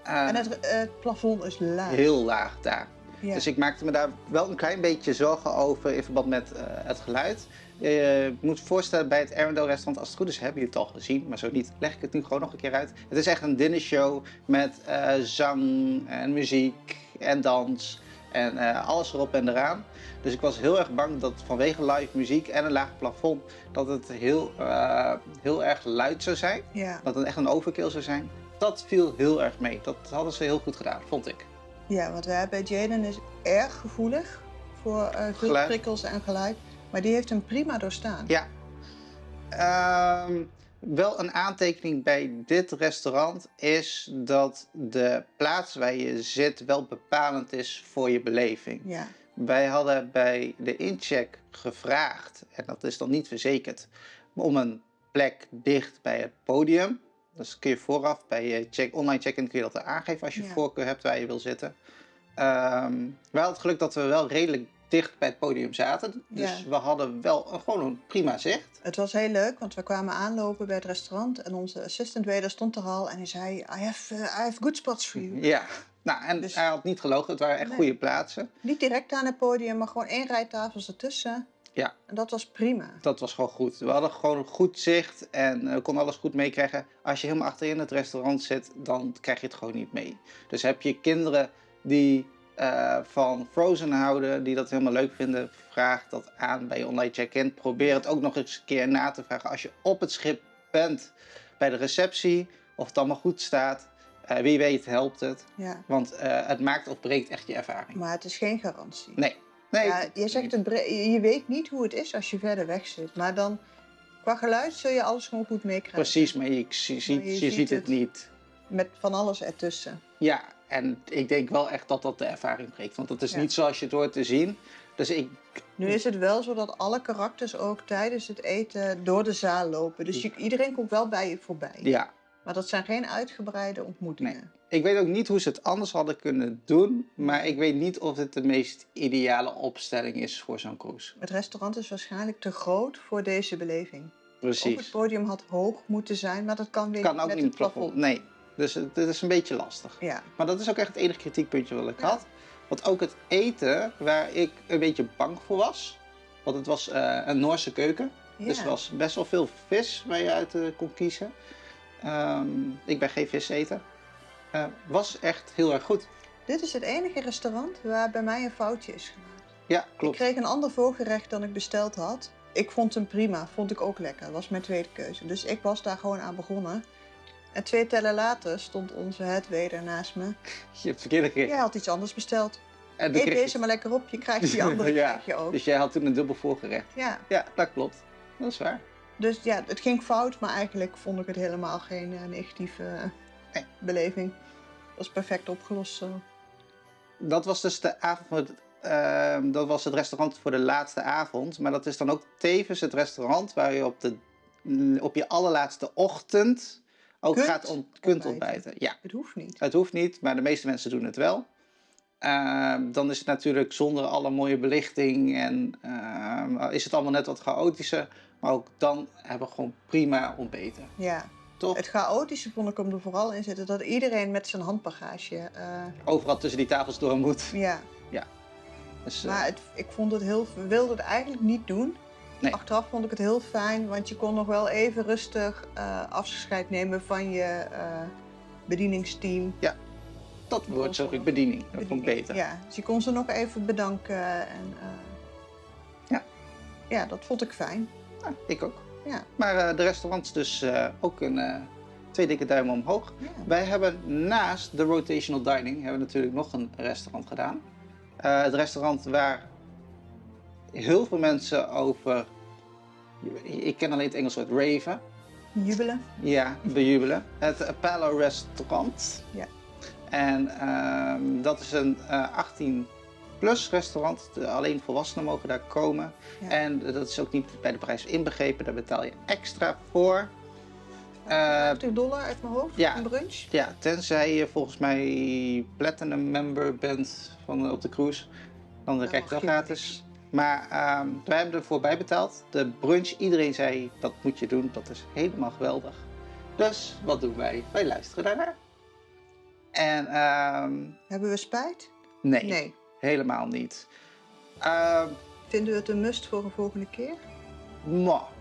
En het plafond is laag. Heel laag daar. Ja. Dus ik maakte me daar wel een klein beetje zorgen over in verband met het geluid. Je moet je voorstellen, bij het Arendelle restaurant, als het goed is, hebben jullie het al gezien, maar zo niet, leg ik het nu gewoon nog een keer uit. Het is echt een dinnershow met zang en muziek en dans en alles erop en eraan. Dus ik was heel erg bang dat vanwege live muziek en een laag plafond, dat het heel erg luid zou zijn. Ja. Dat het echt een overkill zou zijn. Dat viel heel erg mee. Dat hadden ze heel goed gedaan, vond ik. Ja, want wij bij Jaden is erg gevoelig voor veel Geluid. prikkels en geluid. Maar die heeft hem prima doorstaan. Ja. Wel een aantekening bij dit restaurant is dat de plaats waar je zit wel bepalend is voor je beleving. Ja. Wij hadden bij de incheck gevraagd, en dat is dan niet verzekerd, om een plek dicht bij het podium. Dus kun je vooraf bij je online check-in kun je dat aangeven als je voorkeur hebt waar je wil zitten. Wij hadden het geluk dat we wel redelijk dicht bij het podium zaten. Dus we hadden wel gewoon een prima zicht. Het was heel leuk, want we kwamen aanlopen bij het restaurant en onze assistant waiter stond er al en hij zei: I have good spots for you. Ja, nou, en Dus- hij had niet gelogen, het waren echt goede plaatsen. Niet direct aan het podium, maar gewoon 1 rij tafels ertussen. Ja. En dat was prima. Dat was gewoon goed. We hadden gewoon een goed zicht en konden alles goed meekrijgen. Als je helemaal achterin het restaurant zit, dan krijg je het gewoon niet mee. Dus heb je kinderen die van Frozen houden, die dat helemaal leuk vinden, vraag dat aan bij je online check-in. Probeer het ook nog eens een keer na te vragen als je op het schip bent bij de receptie, of het allemaal goed staat. Wie weet helpt het. Ja. Want het maakt of breekt echt je ervaring. Maar het is geen garantie. Nee. Ja, je zegt je weet niet hoe het is als je verder weg zit. Maar dan, qua geluid zul je alles gewoon goed meekrijgen. Precies, maar je ziet het niet. Met van alles ertussen. Ja, en ik denk wel echt dat dat de ervaring breekt. Want dat is niet zoals je het hoort te zien. Dus Nu is het wel zo dat alle karakters ook tijdens het eten door de zaal lopen. Dus iedereen komt wel bij je voorbij. Ja. Maar dat zijn geen uitgebreide ontmoetingen. Nee. Ik weet ook niet hoe ze het anders hadden kunnen doen. Maar ik weet niet of het de meest ideale opstelling is voor zo'n cruise. Het restaurant is waarschijnlijk te groot voor deze beleving. Precies. Of het podium had hoog moeten zijn, maar dat kan weer Kan ook met niet het plafond. Nee, dus het is een beetje lastig. Ja. Maar dat is ook echt het enige kritiekpuntje wat ik had. Want ook het eten, waar ik een beetje bang voor was. Want het was een Noorse keuken. Ja. Dus er was best wel veel vis waar je uit kon kiezen. Ik ben geen viseter. Was echt heel erg goed. Dit is het enige restaurant waar bij mij een foutje is gemaakt. Ja, klopt. Ik kreeg een ander voorgerecht dan ik besteld had. Ik vond hem prima, vond ik ook lekker. Dat was mijn tweede keuze. Dus ik was daar gewoon aan begonnen. En 2 tellen later stond onze headwaiter naast me. Je hebt het verkeerde gekregen. Jij had iets anders besteld. En toen Eet kreeg je- deze maar lekker op, je krijgt die andere krijg je ook. Dus jij had toen een dubbel voorgerecht. Ja, Ja, dat klopt. Dat is waar. dus ja, het ging fout, maar eigenlijk vond ik het helemaal geen negatieve beleving. Het was perfect opgelost zo. Dat was dus de avond. Dat was het restaurant voor de laatste avond. Maar dat is dan ook tevens het restaurant waar je op je allerlaatste ochtend ook kunt ontbijten. Ja, Het hoeft niet. het hoeft niet, maar de meeste mensen doen het wel. Dan is het natuurlijk zonder alle mooie belichting en is het allemaal net wat chaotischer. Maar ook dan hebben we gewoon prima ontbeten. Ja. Toch? Het chaotische vond ik hem er vooral in zitten dat iedereen met zijn handbagage. Overal tussen die tafels door moet. Ja. Dus, Maar ik vond het we wilden het eigenlijk niet doen. Nee. Achteraf vond ik het heel fijn, want je kon nog wel even rustig afscheid nemen van je bedieningsteam. dat woord zag ik bediening. Dat vond ik beter. Ja, dus je kon ze nog even bedanken. En, ja, dat vond ik fijn. Ja, ik ook. Ja. Maar de restaurants dus ook een 2 dikke duimen omhoog. Ja. Wij hebben naast de rotational dining hebben we natuurlijk nog een restaurant gedaan. Het restaurant waar heel veel mensen over, ik ken alleen het Engels woord raven. Jubelen. Ja, bejubelen. Het Apollo restaurant. Ja. En dat is een 18-plus restaurant. Alleen volwassenen mogen daar komen. Ja. En dat is ook niet bij de prijs inbegrepen. Daar betaal je extra voor. $50 uit mijn hoofd, ja. een brunch. Ja, tenzij je volgens mij Platinum member bent op de cruise. Dan krijg je het wel gratis. Maar wij hebben ervoor bijbetaald. De brunch, iedereen zei dat moet je doen. Dat is helemaal geweldig. Dus wat doen wij? Wij luisteren daarnaar. En Hebben we spijt? nee. Nee. helemaal niet. Vinden we het een must voor een volgende keer?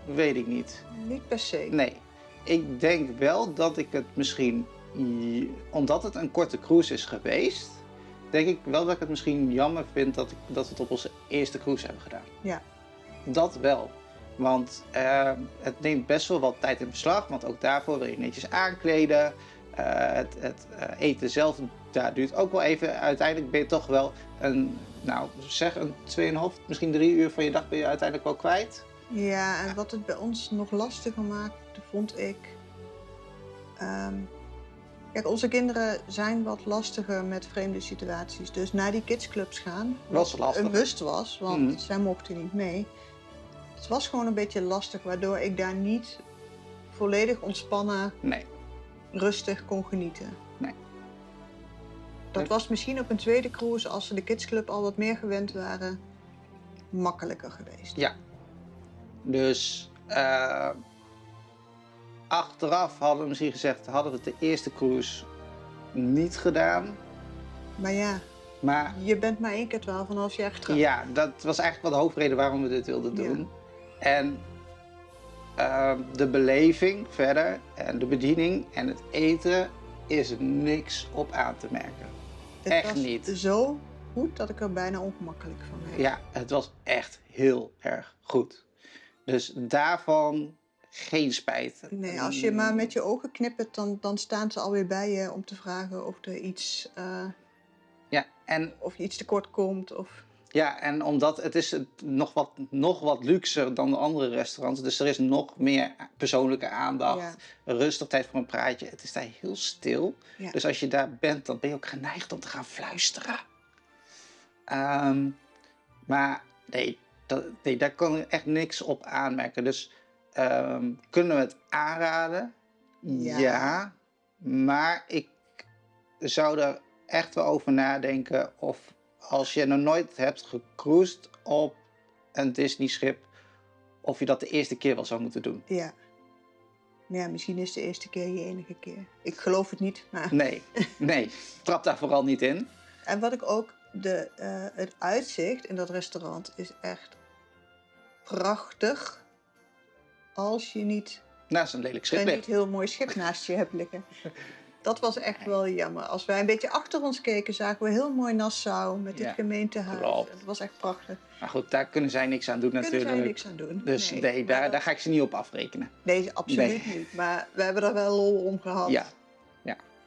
Weet ik niet. Niet per se. Nee, ik denk wel dat ik het misschien, omdat het een korte cruise is geweest, denk ik wel dat ik het misschien jammer vind dat we het op onze eerste cruise hebben gedaan. Ja. Dat wel. Want het neemt best wel wat tijd in beslag, want ook daarvoor wil je netjes aankleden. Het eten zelf, daar duurt ook wel even. Uiteindelijk ben je toch wel een 2,5, misschien 3 uur van je dag ben je uiteindelijk wel kwijt. Ja, en wat het bij ons nog lastiger maakt, vond ik... Kijk, onze kinderen zijn wat lastiger met vreemde situaties. Dus naar die kidsclubs gaan, Was lastig. een must was, want zij mochten niet mee. Het was gewoon een beetje lastig, waardoor ik daar niet volledig ontspannen, rustig kon genieten. Nee. Dat was misschien op een tweede cruise, als ze de kidsclub al wat meer gewend waren, makkelijker geweest. Ja. Dus achteraf hadden we misschien gezegd, hadden we het de eerste cruise niet gedaan. Maar ja, je bent maar 1 keer 12,5 jaar getrouwd. Ja, dat was eigenlijk wel de hoofdreden waarom we dit wilden doen. Ja. En de beleving verder en de bediening en het eten is niks op aan te merken. Echt niet. Het was zo goed dat ik er bijna ongemakkelijk van werd. Ja, het was echt heel erg goed. Dus daarvan geen spijt. Nee, als je maar met je ogen knippert, dan staan ze alweer bij je om te vragen of er iets... of je iets tekort komt. Ja, en omdat het is nog wat luxer dan de andere restaurants. Dus er is nog meer persoonlijke aandacht. Ja. Rustig tijd voor een praatje. Het is daar heel stil. Ja. Dus als je daar bent, dan ben je ook geneigd om te gaan fluisteren. Maar nee, daar kon ik echt niks op aanmerken. Dus kunnen we het aanraden? Ja. Maar ik zou er echt wel over nadenken of als je nog nooit hebt gecruised op een Disney-schip, of je dat de eerste keer wel zou moeten doen. Ja. Ja, misschien is de eerste keer je enige keer. Ik geloof het niet, maar... Nee. Trap daar vooral niet in. En wat ik ook... het uitzicht in dat restaurant is echt prachtig. Als je niet... Naast een lelijk schip niet heel mooi schip naast je hebt liggen. Dat was echt wel jammer. Als wij een beetje achter ons keken, zagen we heel mooi Nassau met het gemeentehuis. Klopt. Het was echt prachtig. Maar goed, daar kunnen zij niks aan doen natuurlijk. Kunnen zij niks aan doen. Dus nee, daar ga ik ze niet op afrekenen. Nee, absoluut niet. Maar we hebben er wel lol om gehad. Ja.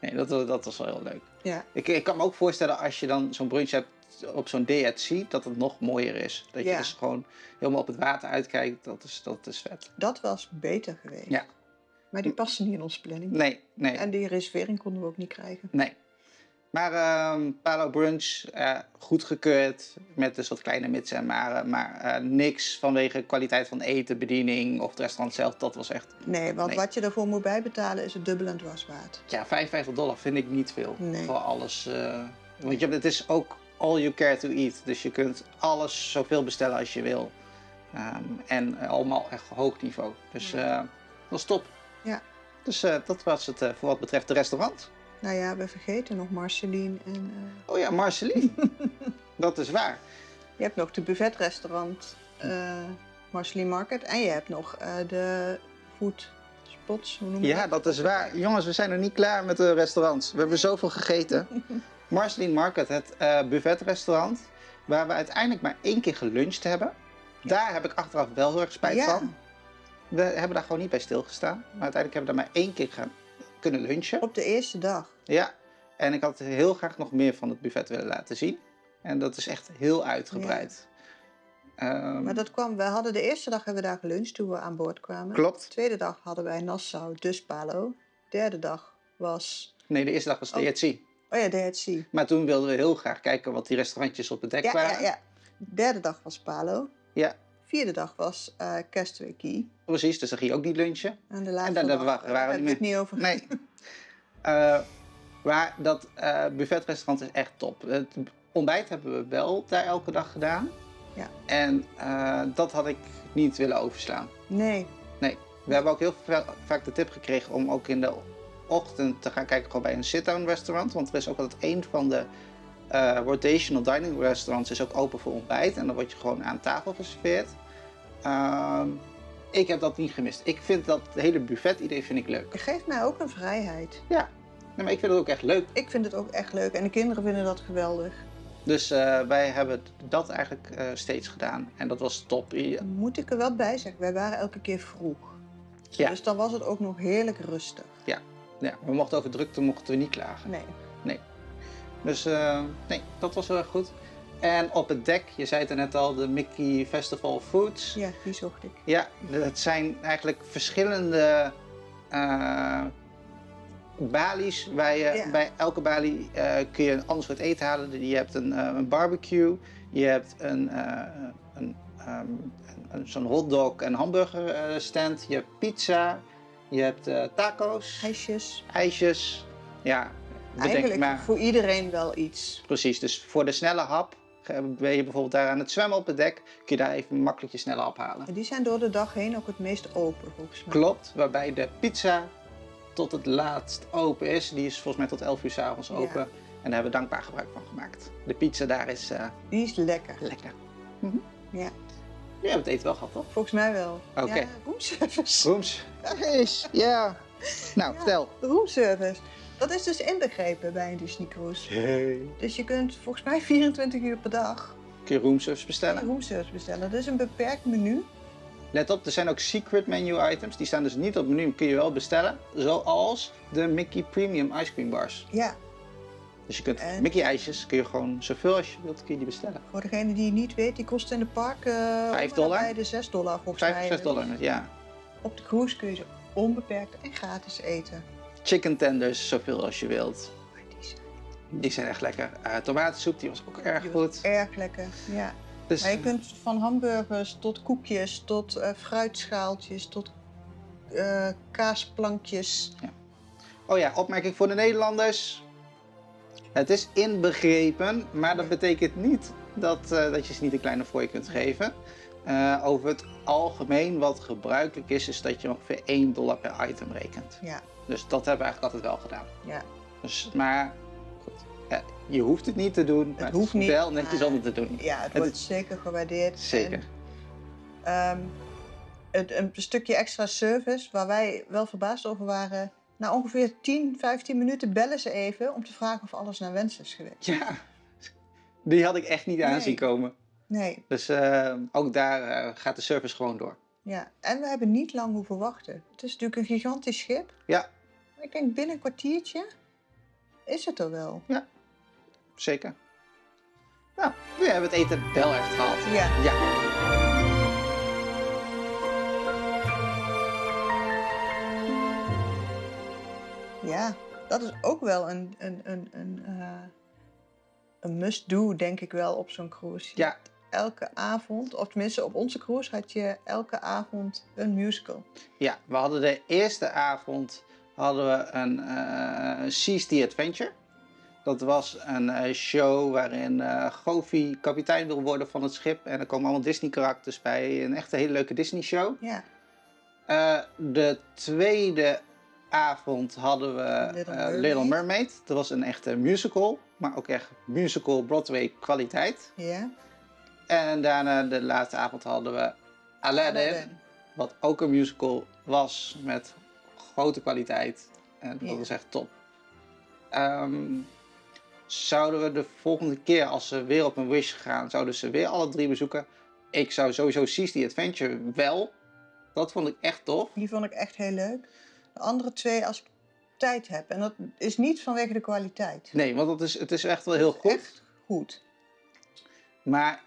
Nee, dat was wel heel leuk. Ja. Ik kan me ook voorstellen als je dan zo'n brunch hebt op zo'n day at sea, dat het nog mooier is. Dat je dus gewoon helemaal op het water uitkijkt. Dat is vet. Dat was beter geweest. Ja. Maar die paste niet in onze planning. Nee. En die reservering konden we ook niet krijgen. Nee. Maar Palo Brunch, goedgekeurd, met dus wat kleine mits en maren. Maar niks vanwege kwaliteit van eten, bediening of het restaurant zelf, dat was echt... Nee, want wat je daarvoor moet bijbetalen is het dubbel en dwars waard. Ja, $55 vind ik niet veel voor alles. Want het is ook all you care to eat. Dus je kunt alles zoveel bestellen als je wil. En allemaal echt hoog niveau. Dus dat was top. Ja. Dus dat was het voor wat betreft de restaurant. Nou ja, we vergeten nog Marceline en... Oh ja, Marceline. Dat is waar. Je hebt nog de buffetrestaurant Marceline Market. En je hebt nog de food spots. Hoe noem je dat? Ja, dat is waar. Jongens, we zijn nog niet klaar met de restaurants. We hebben zoveel gegeten. Marceline Market, het buffetrestaurant. Waar we uiteindelijk maar 1 keer geluncht hebben. Ja. Daar heb ik achteraf wel heel erg spijt van. We hebben daar gewoon niet bij stilgestaan. Maar uiteindelijk hebben we daar maar 1 keer kunnen lunchen. Op de eerste dag. Ja, en ik had heel graag nog meer van het buffet willen laten zien. En dat is echt heel uitgebreid. Ja. Maar dat kwam, we hadden de eerste dag hebben we daar geluncht toen we aan boord kwamen. Klopt. De tweede dag hadden wij Nassau, dus Palo. De derde dag was... Nee, de eerste dag was Day at Sea. Oh ja, Day at Sea. Maar toen wilden we heel graag kijken wat die restaurantjes op het dek waren. Ja. De derde dag was Palo. Ja. Vierde dag was Castaway Cay. Precies, dus dan ging je ook niet lunchen. En de laatste dag waren we het niet over. Nee. Maar dat buffetrestaurant is echt top. Het ontbijt hebben we wel daar elke dag gedaan. Ja. En dat had ik niet willen overslaan. Nee. We hebben ook heel vaak de tip gekregen om ook in de ochtend te gaan kijken gewoon bij een sit-down restaurant. Want er is ook altijd een van de rotational dining restaurants is ook open voor ontbijt. En dan word je gewoon aan tafel geserveerd. Ik heb dat niet gemist. Ik vind dat hele buffet-idee vind ik leuk. Het geeft mij ook een vrijheid. Ja, nee, maar ik vind het ook echt leuk. Ik vind het ook echt leuk en de kinderen vinden dat geweldig. Dus wij hebben dat eigenlijk steeds gedaan. En dat was top. Dan moet ik er wel bij zeggen, wij waren elke keer vroeg. Ja. Dus dan was het ook nog heerlijk rustig. Ja, we mochten over drukte niet klagen. Nee. Dus nee, dat was heel erg goed. En op het dek, je zei het er net al, de Mickey Festival Foods. Ja, die zocht ik. Ja, dat zijn eigenlijk verschillende balies. Waar je, bij elke balie kun je een ander soort eten halen. Je hebt een barbecue, je hebt zo'n hotdog en hamburger stand, je hebt pizza, je hebt taco's, ijsjes. Ja, eigenlijk maar voor iedereen wel iets. Precies, dus voor de snelle hap ben je bijvoorbeeld daar aan het zwemmen op het dek, kun je daar even makkelijk je snelle hap halen. En die zijn door de dag heen ook het meest open volgens mij. Klopt, waarbij de pizza tot het laatst open is. Die is volgens mij tot 11 uur 's avonds open. En daar hebben we dankbaar gebruik van gemaakt. De pizza daar is... die is lekker. Ja. Je hebt het eten wel gehad, toch? Volgens mij wel. Oké. Ja, roomservice. Roomservice, ja. Nou, vertel. Roomservice. Dat is dus inbegrepen bij een Disney Cruise. Hey. Dus je kunt volgens mij 24 uur per dag Kun je roomservice bestellen? roomservice bestellen. Dat is een beperkt menu. Let op, er zijn ook secret menu items. Die staan dus niet op het menu, kun je wel bestellen. Zoals de Mickey Premium Ice Cream Bars. Ja. Dus je kunt Mickey ijsjes, kun je gewoon zoveel als je wilt, kun je die bestellen. Voor degene die het niet weet, die kost in de park $5. bij de $6 volgens mij. $5, $6, ja. Op de cruise kun je ze onbeperkt en gratis eten. Chicken tenders, zoveel als je wilt. Die zijn echt lekker. Tomatensoep, die was ook erg goed. Erg lekker, ja. Dus, maar je kunt van hamburgers tot koekjes, tot fruitschaaltjes, tot kaasplankjes. Ja. Oh ja, opmerking voor de Nederlanders. Het is inbegrepen, maar dat betekent niet dat je ze niet een kleine fooi kunt geven. Over het algemeen wat gebruikelijk is dat je ongeveer $1 per item rekent. Ja. Dus dat hebben we eigenlijk altijd wel gedaan. Ja. Dus, maar goed, je hoeft het niet te doen, maar het hoeft niet, wel netjes om het te doen. Ja, het wordt zeker gewaardeerd. Zeker. En, een stukje extra service waar wij wel verbaasd over waren. Na ongeveer 10-15 minuten bellen ze even om te vragen of alles naar wens is geweest. Ja, die had ik echt niet aanzien komen. Nee. Dus ook daar gaat de service gewoon door. Ja, en we hebben niet lang hoeven wachten. Het is natuurlijk een gigantisch schip. Ja. Ik denk binnen een kwartiertje is het er wel. Ja, zeker. Nou, nu hebben we het eten wel echt gehad. Ja. Ja, dat is ook wel een must-do, denk ik wel, op zo'n cruise. Ja. Elke avond, of tenminste op onze cruise, had je elke avond een musical. Ja, we hadden de eerste avond een Seize the Adventure. Dat was een show waarin Goofy kapitein wil worden van het schip. En er komen allemaal Disney-karakters bij. Een echt hele leuke Disney-show. Ja. De tweede avond hadden we Little Mermaid. Dat was een echte musical, maar ook echt musical Broadway kwaliteit. Ja. En daarna de laatste avond hadden we Aladdin. Wat ook een musical was met grote kwaliteit. En dat was echt top. Zouden we de volgende keer, als ze weer op een Wish gaan, zouden ze weer alle 3 bezoeken? Ik zou sowieso Seize the Adventure wel. Dat vond ik echt tof. Die vond ik echt heel leuk. De andere 2 als ik tijd heb. En dat is niet vanwege de kwaliteit. Nee, want het is echt wel heel goed. Echt goed. Maar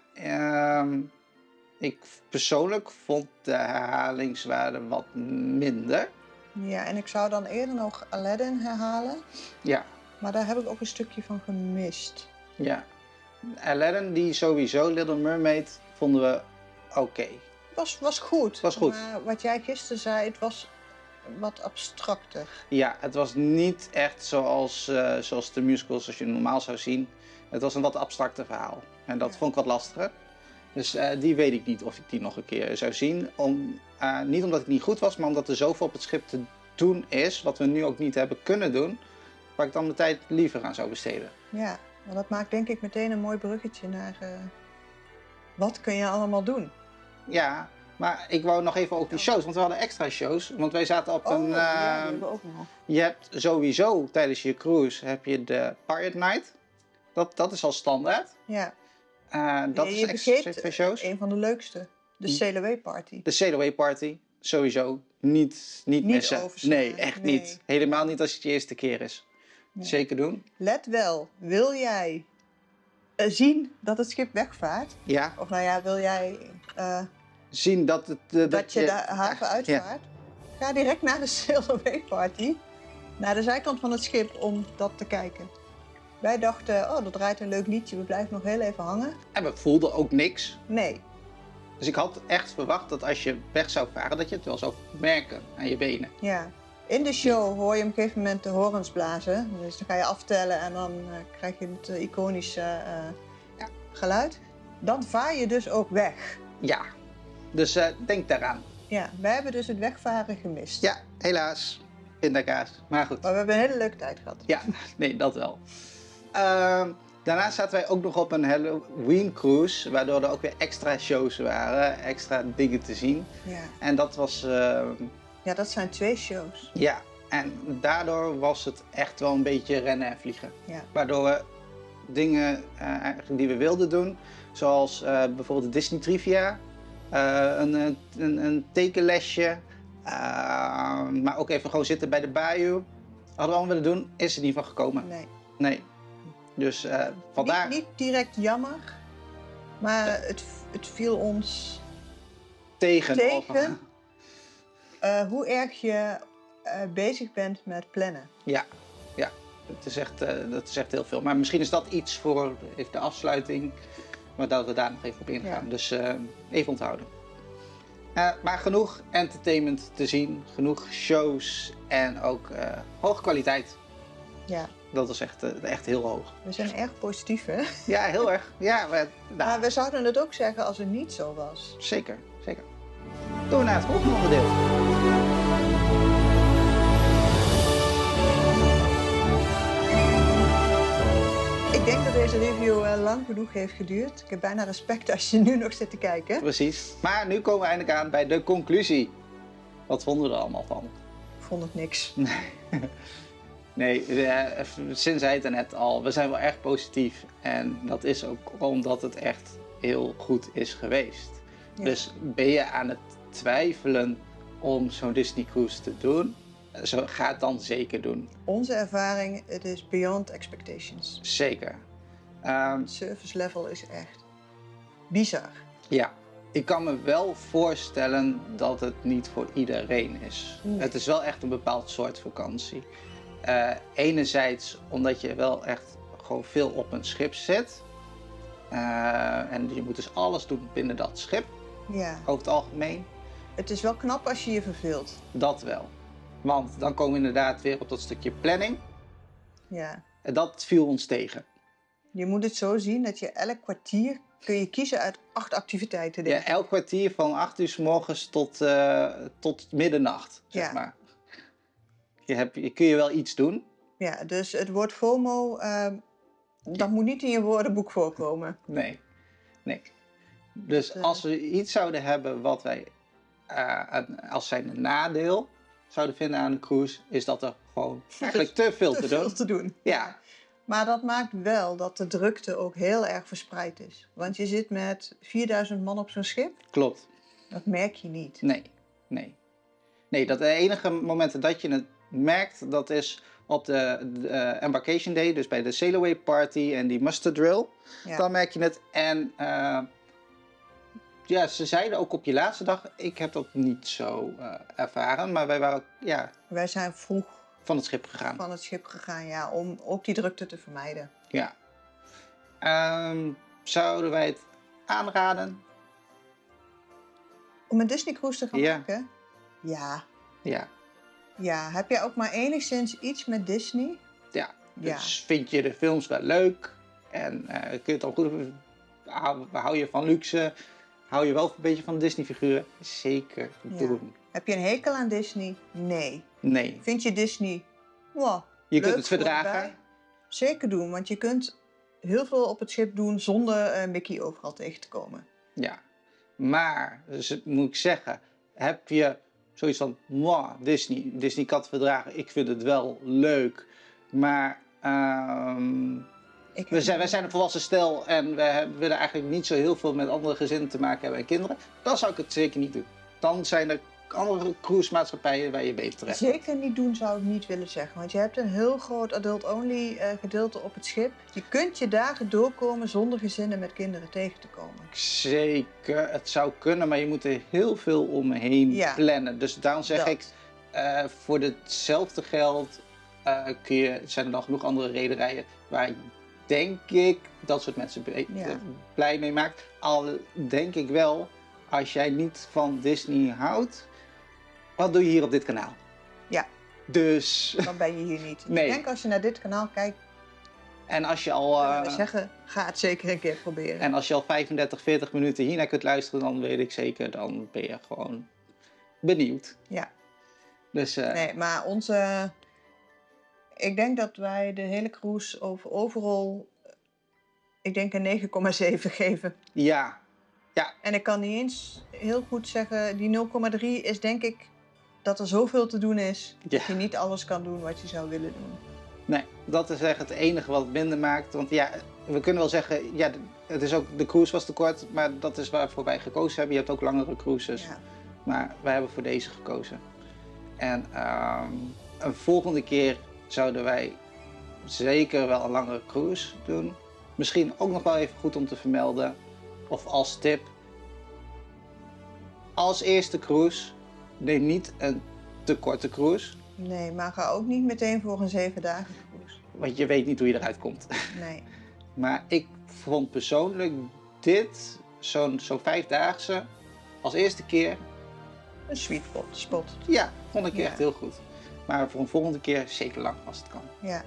ik persoonlijk vond de herhalingswaarde wat minder. Ja, en ik zou dan eerder nog Aladdin herhalen. Ja. Maar daar heb ik ook een stukje van gemist. Ja. Aladdin, die sowieso, Little Mermaid, vonden we oké. Was goed. Was goed. Maar wat jij gisteren zei, het was wat abstracter. Ja, het was niet echt zoals de musicals zoals je normaal zou zien. Het was een wat abstracter verhaal. En dat vond ik wat lastiger. Dus die weet ik niet of ik die nog een keer zou zien. Niet omdat het niet goed was, maar omdat er zoveel op het schip te doen is, wat we nu ook niet hebben kunnen doen, waar ik dan de tijd liever aan zou besteden. Ja, Maar dat maakt denk ik meteen een mooi bruggetje naar wat kun je allemaal doen. Ja, maar ik wou nog even over die shows, want we hadden extra shows. Want wij zaten op een... ja, die hebben we ook nog. Je hebt sowieso tijdens je cruise heb je de Pirate Night. Dat is al standaard. Ja. Dat je is extra vergeet shows. een van de leukste. De Sail Away Party. De Sail Away Party, sowieso. Niet missen. overslaan. Nee, echt Nee. niet. Helemaal niet als het je eerste keer is. Nee. Zeker doen. Let wel, wil jij zien dat het schip wegvaart? Ja, Of nou ja, wil jij zien dat het... dat je de haven uitvaart? Ga direct naar de Sail Away Party. Naar de zijkant van het schip om dat te kijken. Wij dachten, oh, dat draait een leuk liedje. We blijven nog heel even hangen. En we voelden ook niks. Nee. Dus ik had echt verwacht dat als je weg zou varen, dat je het wel zou merken aan je benen. Ja. In de show hoor je op een gegeven moment de horens blazen. Dus dan ga je aftellen en dan krijg je het iconische geluid. Dan vaar je dus ook weg. Ja, dus denk daaraan. Ja, wij hebben dus het wegvaren gemist. Ja, helaas. Pindakaas. Maar goed. Maar we hebben een hele leuke tijd gehad. Ja, nee, dat wel. Daarna zaten wij ook nog op een Halloween cruise, waardoor er ook weer extra shows waren, extra dingen te zien. Ja, En dat was, ja, dat zijn 2 shows. ja, en daardoor was het echt wel een beetje rennen en vliegen. Ja. Waardoor we dingen eigenlijk die we wilden doen, zoals bijvoorbeeld de Disney Trivia, een tekenlesje, maar ook even gewoon zitten bij de bayou. Hadden we allemaal willen doen, is er niet van gekomen. Nee. Nee. Dus vandaar... Niet direct jammer, maar het viel ons tegen. hoe erg je bezig bent met plannen. Ja, ja. Dat is echt heel veel. Maar misschien is dat iets voor even de afsluiting, maar dat we daar nog even op ingaan. Ja. Dus even onthouden. Maar genoeg entertainment te zien, genoeg shows en ook hoge kwaliteit. Ja, Dat is echt heel hoog. we zijn erg positief, hè? Ja, heel erg. Ja, Maar we zouden het ook zeggen als het niet zo was. zeker, zeker. Doen we naar het volgende onderdeel. Ik denk dat deze review lang genoeg heeft geduurd. Ik heb bijna respect als je nu nog zit te kijken. Precies. Maar nu komen we eindelijk aan bij de conclusie. Wat vonden we er allemaal van? Ik vond het niks. Nee, Sin zei het er net al, we zijn wel erg positief. En dat is ook omdat het echt heel goed is geweest. Ja. Dus ben je aan het twijfelen om zo'n Disney Cruise te doen, ga het dan zeker doen. Onze ervaring, het is beyond expectations. Zeker. Het service level is echt bizar. Ja, ik kan me wel voorstellen dat het niet voor iedereen is. Nee. Het is wel echt een bepaald soort vakantie. Enerzijds omdat je wel echt gewoon veel op een schip zit. En je moet dus alles doen binnen dat schip, Ja, over het algemeen. het is wel knap als je je verveelt. Dat wel. Want dan komen we inderdaad weer op dat stukje planning. Ja. En dat viel ons tegen. Je moet het zo zien dat je elk kwartier kun je kiezen uit 8 activiteiten. Ja, elk kwartier van 8 uur 's morgens tot middernacht, zeg Ja. maar. Kun je wel iets doen. Ja, dus het woord FOMO, dat moet niet in je woordenboek voorkomen. Nee. Dus als we iets zouden hebben wat wij als zijn een nadeel zouden vinden aan de cruise, is dat er gewoon eigenlijk te veel te doen. Veel te doen. Ja, Maar dat maakt wel dat de drukte ook heel erg verspreid is. Want je zit met 4000 man op zo'n schip, klopt. dat merk je niet. Nee, dat de enige momenten dat je het merkt, dat is op de embarkation day, dus bij de Sail Away Party en die muster drill. Ja. Dan merk je het. En ja, ze zeiden ook op je laatste dag, ik heb dat niet zo ervaren, maar wij waren ook Wij zijn vroeg van het schip gegaan. van het schip gegaan, ja, om ook die drukte te vermijden. Ja. Zouden wij het aanraden? Om een Disney cruise te gaan Ja. maken? Ja. Ja. Ja, heb je ook maar enigszins iets met Disney? Ja. Ja. Dus vind je de films wel leuk? En kun je het al goed... Hou je van luxe? Hou je wel een beetje van Disney-figuren? Zeker doen. Heb je een hekel aan Disney? Nee. Nee. Vind je Disney? Wow, Je leuk kunt het voor verdragen. erbij? Zeker doen, want je kunt heel veel op het schip doen zonder Mickey overal tegen te komen. Ja, maar, dus moet ik zeggen, heb je zoiets van, "Mwah, Disney kan het verdragen, ik vind het wel leuk, maar wij zijn een volwassen stel en we willen eigenlijk niet zo heel veel met andere gezinnen te maken hebben en kinderen," dan zou ik het zeker niet doen. Dan zijn er andere cruisemaatschappijen waar je beter terecht komt. Zeker niet doen zou ik niet willen zeggen, want je hebt een heel groot adult-only gedeelte op het schip. Je kunt je dagen doorkomen zonder gezinnen met kinderen tegen te komen. Zeker, het zou kunnen, maar je moet er heel veel omheen plannen. Dus daarom zeg ik, voor hetzelfde geld zijn er dan genoeg andere rederijen waar denk ik dat soort mensen blij mee maakt. Al denk ik wel, als jij niet van Disney houdt, wat doe je hier op dit kanaal? Ja. Dus Dan ben je hier niet. Nee. Ik denk als je naar dit kanaal kijkt, en als je al, we zeggen, ga het zeker een keer proberen. En als je al 35, 40 minuten hiernaar kunt luisteren, dan weet ik zeker, dan ben je gewoon benieuwd. Ja. Dus, nee, maar ik denk dat wij de hele cruise overal, ik denk een 9,7 geven. Ja. Ja. En ik kan niet eens heel goed zeggen, die 0,3 is denk ik dat er zoveel te doen is, dat je niet alles kan doen wat je zou willen doen. Nee, dat is echt het enige wat het minder maakt. Want ja, we kunnen wel zeggen, ja, het is ook, de cruise was te kort, maar dat is waarvoor wij gekozen hebben. Je hebt ook langere cruises, maar wij hebben voor deze gekozen. En een volgende keer zouden wij zeker wel een langere cruise doen. Misschien ook nog wel even goed om te vermelden, of als tip. Als eerste cruise, neem niet een te korte cruise. Nee, maar ga ook niet meteen voor een 7 dagen cruise. Want je weet niet hoe je eruit komt. Nee. Maar ik vond persoonlijk dit, zo'n 5-daagse, als eerste keer... Een sweet spot. Ja, vond ik echt heel goed. Maar voor een volgende keer zeker lang als het kan. Ja,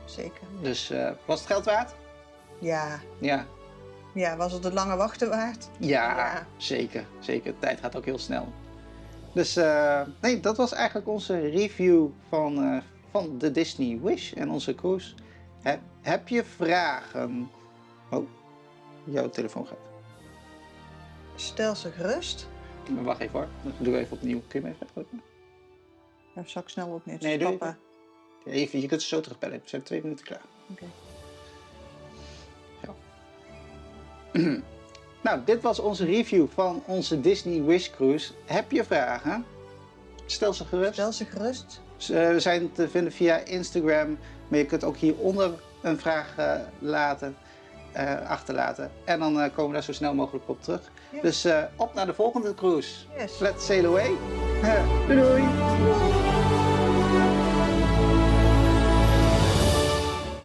zeker. Dus was het geld waard? Ja. Ja. Ja, was het lange wachten waard? Ja, zeker. Zeker. De tijd gaat ook heel snel. Dus nee, dat was eigenlijk onze review van de Disney Wish en onze cruise. Heb je vragen? Oh, jouw telefoon gaat. Stel ze gerust. Maar wacht even hoor, doe even opnieuw. Kun je me even uitdrukken? Ja, zal ik snel ook net Nee, doe papa. even. Je kunt ze zo terugbellen. We zijn 2 minuten klaar. Oké. Zo. Nou, dit was onze review van onze Disney Wish Cruise. Heb je vragen? Stel ze gerust. Stel ze gerust. We zijn te vinden via Instagram, maar je kunt ook hieronder een vraag achterlaten. En dan komen we daar zo snel mogelijk op terug. Ja. Dus op naar de volgende cruise. Yes. Let's sail away. Doei doei!